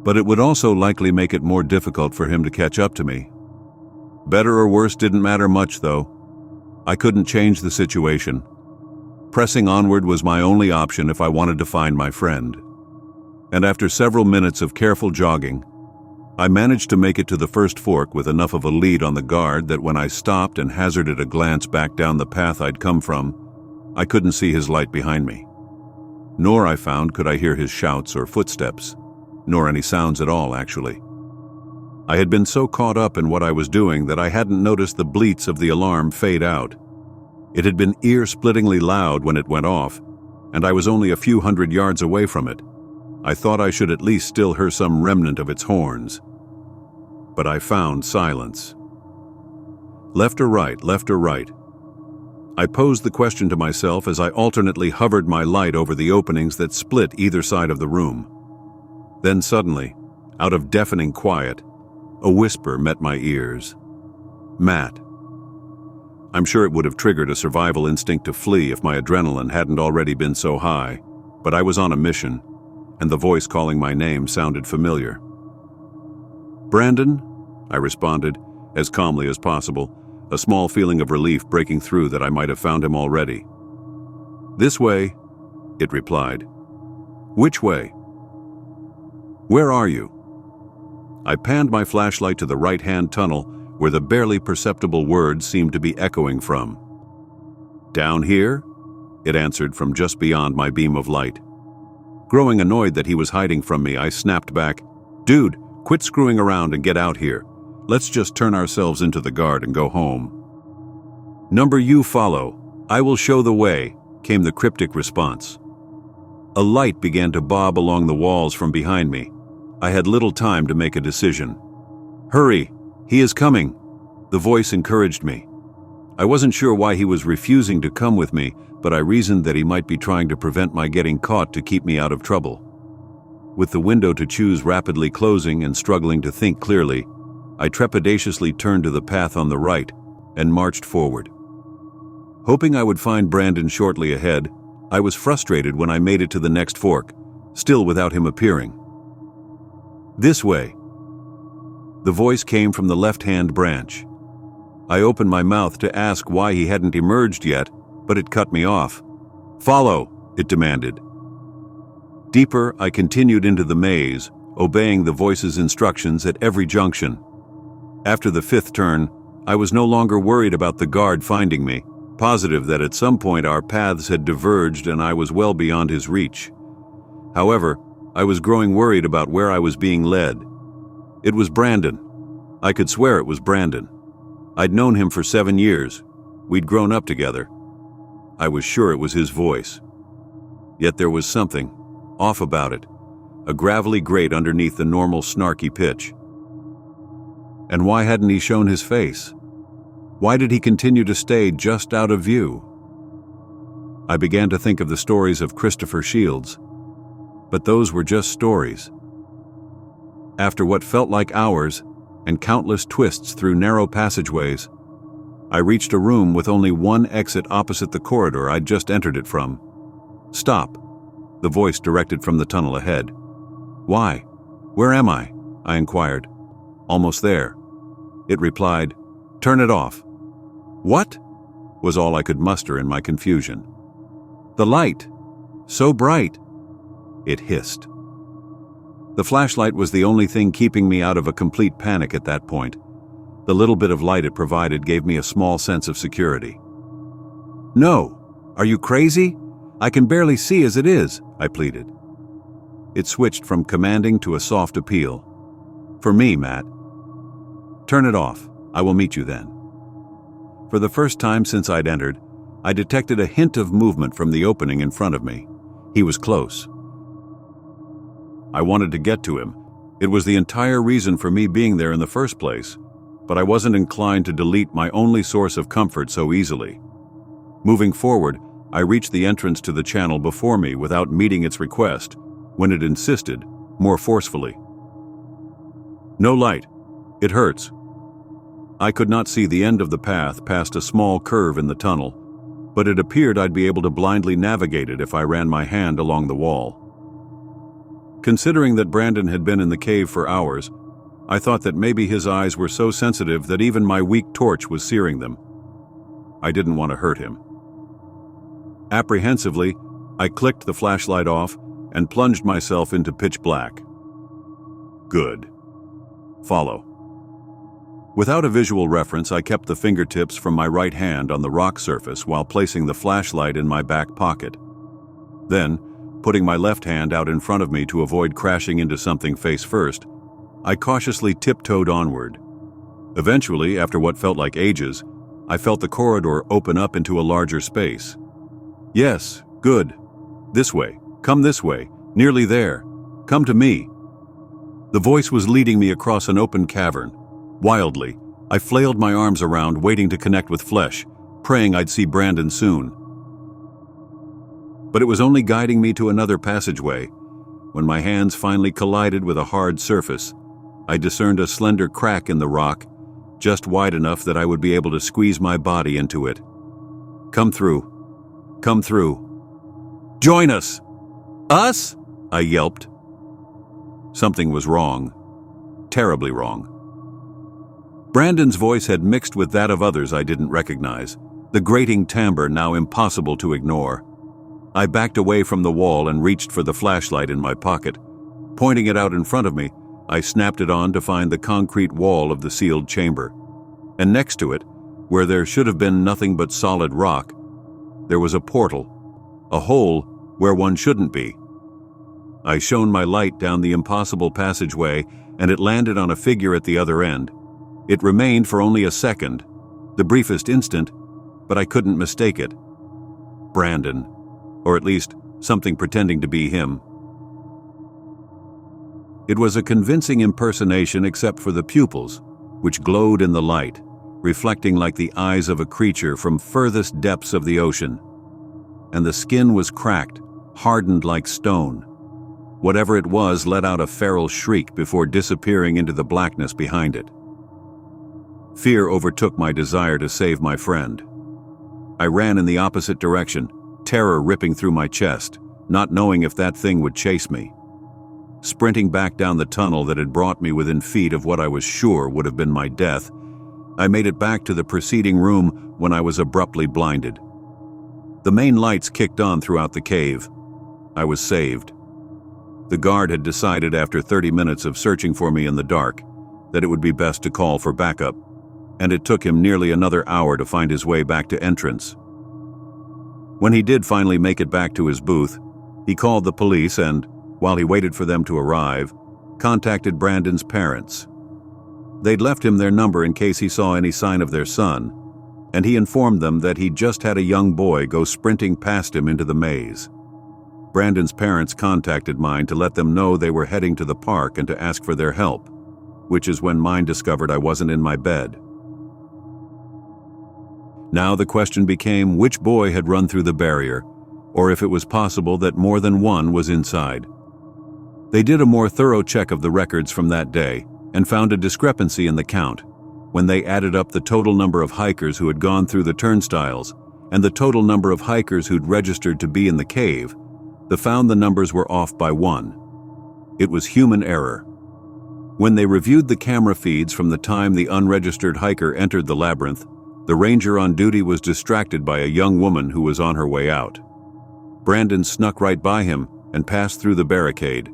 but it would also likely make it more difficult for him to catch up to me. Better or worse didn't matter much, though. I couldn't change the situation. Pressing onward was my only option if I wanted to find my friend. And after several minutes of careful jogging, I managed to make it to the first fork with enough of a lead on the guard that when I stopped and hazarded a glance back down the path I'd come from, I couldn't see his light behind me. Nor, I found, could I hear his shouts or footsteps, nor any sounds at all, actually. I had been so caught up in what I was doing that I hadn't noticed the bleats of the alarm fade out. It had been ear-splittingly loud when it went off, and I was only a few hundred yards away from it. I thought I should at least still hear some remnant of its horns. But I found silence. Left or right, left or right? I posed the question to myself as I alternately hovered my light over the openings that split either side of the room. Then suddenly, out of deafening quiet, a whisper met my ears. Matt. I'm sure it would have triggered a survival instinct to flee if my adrenaline hadn't already been so high, but I was on a mission, and the voice calling my name sounded familiar. Brandon, I responded, as calmly as possible, a small feeling of relief breaking through that I might have found him already. This way, it replied. Which way? Where are you? I panned my flashlight to the right-hand tunnel where the barely perceptible words seemed to be echoing from. Down here? It answered from just beyond my beam of light. Growing annoyed that he was hiding from me, I snapped back, Dude, quit screwing around and get out here. Let's just turn ourselves into the guard and go home. Number you follow. I will show the way, came the cryptic response. A light began to bob along the walls from behind me. I had little time to make a decision. Hurry, he is coming, the voice encouraged me. I wasn't sure why he was refusing to come with me, but I reasoned that he might be trying to prevent my getting caught to keep me out of trouble. With the window to choose rapidly closing and struggling to think clearly, I trepidatiously turned to the path on the right and marched forward. Hoping I would find Brandon shortly ahead, I was frustrated when I made it to the next fork, still without him appearing. This way. The voice came from the left-hand branch. I opened my mouth to ask why he hadn't emerged yet, but it cut me off. Follow, it demanded. Deeper, I continued into the maze, obeying the voice's instructions at every junction. After the fifth turn, I was no longer worried about the guard finding me, positive that at some point our paths had diverged and I was well beyond his reach. However, I was growing worried about where I was being led. It was Brandon. I could swear it was Brandon. I'd known him for 7 years. We'd grown up together. I was sure it was his voice. Yet there was something off about it, a gravelly grate underneath the normal snarky pitch. And why hadn't he shown his face? Why did he continue to stay just out of view? I began to think of the stories of Christopher Shields, but those were just stories. After what felt like hours and countless twists through narrow passageways, I reached a room with only one exit opposite the corridor I'd just entered it from. Stop, the voice directed from the tunnel ahead. Why? Where am I? I inquired. Almost there. It replied, Turn it off. What? Was all I could muster in my confusion. The light. So bright. It hissed. The flashlight was the only thing keeping me out of a complete panic at that point. The little bit of light it provided gave me a small sense of security. No! Are you crazy? I can barely see as it is, I pleaded. It switched from commanding to a soft appeal. For me, Matt. Turn it off. I will meet you then. For the first time since I'd entered, I detected a hint of movement from the opening in front of me. He was close. I wanted to get to him. It was the entire reason for me being there in the first place, but I wasn't inclined to delete my only source of comfort so easily. Moving forward, I reached the entrance to the channel before me without meeting its request, when it insisted, more forcefully. No light. It hurts. I could not see the end of the path past a small curve in the tunnel, but it appeared I'd be able to blindly navigate it if I ran my hand along the wall. Considering that Brandon had been in the cave for hours, I thought that maybe his eyes were so sensitive that even my weak torch was searing them. I didn't want to hurt him. Apprehensively, I clicked the flashlight off and plunged myself into pitch black. Good. Follow. Without a visual reference, I kept the fingertips from my right hand on the rock surface while placing the flashlight in my back pocket. Then, putting my left hand out in front of me to avoid crashing into something face first, I cautiously tiptoed onward. Eventually, after what felt like ages, I felt the corridor open up into a larger space. "Yes, good. This way. Come this way. Nearly there. Come to me." The voice was leading me across an open cavern. Wildly, I flailed my arms around, waiting to connect with flesh, praying I'd see Brandon soon. But it was only guiding me to another passageway. When my hands finally collided with a hard surface, I discerned a slender crack in the rock, just wide enough that I would be able to squeeze my body into it. "Come through. Come through. Join us!" "Us?" I yelped. Something was wrong. Terribly wrong. Brandon's voice had mixed with that of others I didn't recognize, the grating timbre now impossible to ignore. I backed away from the wall and reached for the flashlight in my pocket. Pointing it out in front of me, I snapped it on to find the concrete wall of the sealed chamber. And next to it, where there should have been nothing but solid rock, there was a portal, a hole where one shouldn't be. I shone my light down the impossible passageway, and it landed on a figure at the other end. It remained for only a second, the briefest instant, but I couldn't mistake it. Brandon, or at least something pretending to be him. It was a convincing impersonation except for the pupils, which glowed in the light, reflecting like the eyes of a creature from furthest depths of the ocean. And the skin was cracked, hardened like stone. Whatever it was let out a feral shriek before disappearing into the blackness behind it. Fear overtook my desire to save my friend. I ran in the opposite direction, terror ripping through my chest, not knowing if that thing would chase me. Sprinting back down the tunnel that had brought me within feet of what I was sure would have been my death, I made it back to the preceding room when I was abruptly blinded. The main lights kicked on throughout the cave. I was saved. The guard had decided after 30 minutes of searching for me in the dark that it would be best to call for backup, and it took him nearly another hour to find his way back to entrance. When he did finally make it back to his booth, he called the police and, while he waited for them to arrive, contacted Brandon's parents. They'd left him their number in case he saw any sign of their son, and he informed them that he'd just had a young boy go sprinting past him into the maze. Brandon's parents contacted mine to let them know they were heading to the park and to ask for their help, which is when mine discovered I wasn't in my bed. Now the question became which boy had run through the barrier, or if it was possible that more than one was inside. They did a more thorough check of the records from that day and found a discrepancy in the count when they added up the total number of hikers who had gone through the turnstiles and the total number of hikers who'd registered to be in the cave. They found the numbers were off by 1. It was human error. When they reviewed the camera feeds from the time the unregistered hiker entered the labyrinth, the ranger on duty was distracted by a young woman who was on her way out. Brandon snuck right by him and passed through the barricade.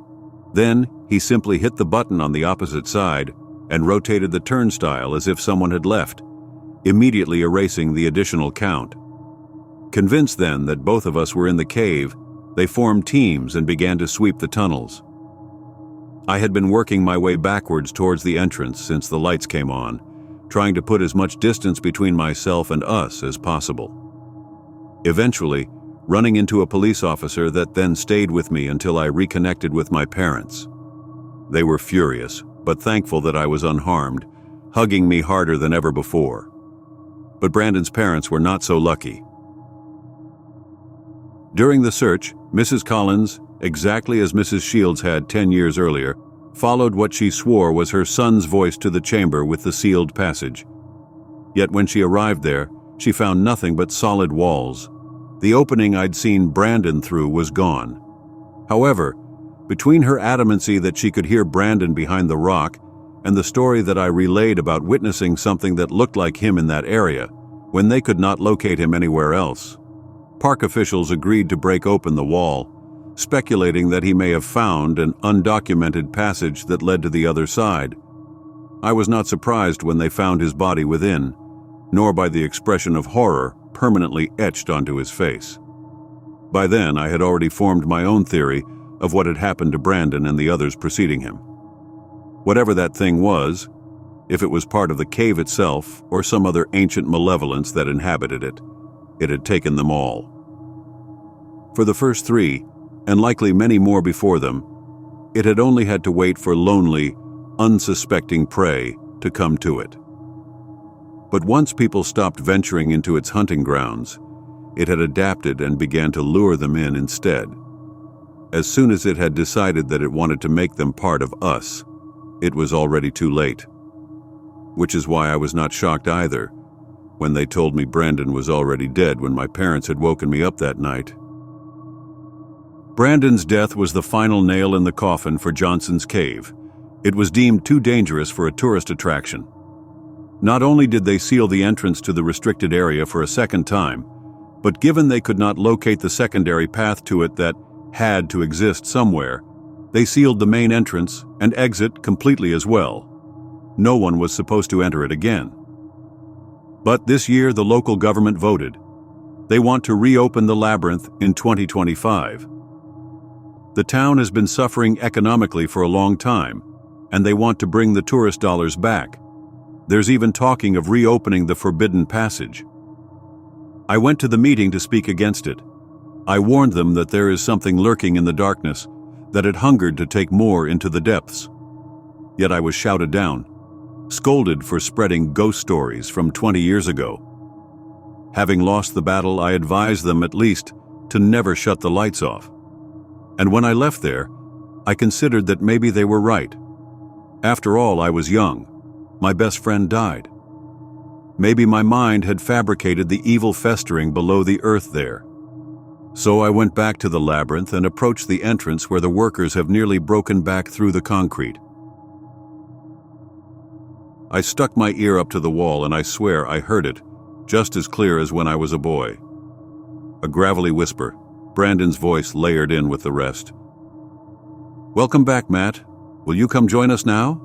Then he simply hit the button on the opposite side and rotated the turnstile as if someone had left, immediately erasing the additional count. Convinced then that both of us were in the cave, they formed teams and began to sweep the tunnels. I had been working my way backwards towards the entrance since the lights came on, trying to put as much distance between myself and us as possible. Eventually, running into a police officer that then stayed with me until I reconnected with my parents. They were furious, but thankful that I was unharmed, hugging me harder than ever before. But Brandon's parents were not so lucky. During the search, Mrs. Collins, exactly as Mrs. Shields had 10 years earlier, followed what she swore was her son's voice to the chamber with the sealed passage. Yet when she arrived there, she found nothing but solid walls. The opening I'd seen Brandon through was gone. However, between her adamancy that she could hear Brandon behind the rock and the story that I relayed about witnessing something that looked like him in that area, when they could not locate him anywhere else, park officials agreed to break open the wall, speculating that he may have found an undocumented passage that led to the other side. I was not surprised when they found his body within, nor by the expression of horror permanently etched onto his face. By then, I had already formed my own theory of what had happened to Brandon and the others preceding him. Whatever that thing was, if it was part of the cave itself or some other ancient malevolence that inhabited it. It had taken them all. For the first 3, and likely many more before them, it had only had to wait for lonely, unsuspecting prey to come to it. But once people stopped venturing into its hunting grounds, it had adapted and began to lure them in instead. As soon as it had decided that it wanted to make them part of us, it was already too late. Which is why I was not shocked either when they told me Brandon was already dead when my parents had woken me up that night. Brandon's death was the final nail in the coffin for Johnson's Cave. It was deemed too dangerous for a tourist attraction. Not only did they seal the entrance to the restricted area for a second time, but given they could not locate the secondary path to it that had to exist somewhere, they sealed the main entrance and exit completely as well. No one was supposed to enter it again. But this year the local government voted. They want to reopen the Labyrinth in 2025. The town has been suffering economically for a long time, and they want to bring the tourist dollars back. There's even talking of reopening the Forbidden Passage. I went to the meeting to speak against it. I warned them that there is something lurking in the darkness, that it hungered to take more into the depths. Yet I was shouted down, scolded for spreading ghost stories from 20 years ago. Having lost the battle, I advised them at least to never shut the lights off. And when I left there, I considered that maybe they were right. After all, I was young. My best friend died. Maybe my mind had fabricated the evil festering below the earth there. So I went back to the labyrinth and approached the entrance where the workers have nearly broken back through the concrete. I stuck my ear up to the wall and I swear I heard it, just as clear as when I was a boy. A gravelly whisper, Brandon's voice layered in with the rest. "Welcome back, Matt. Will you come join us now?"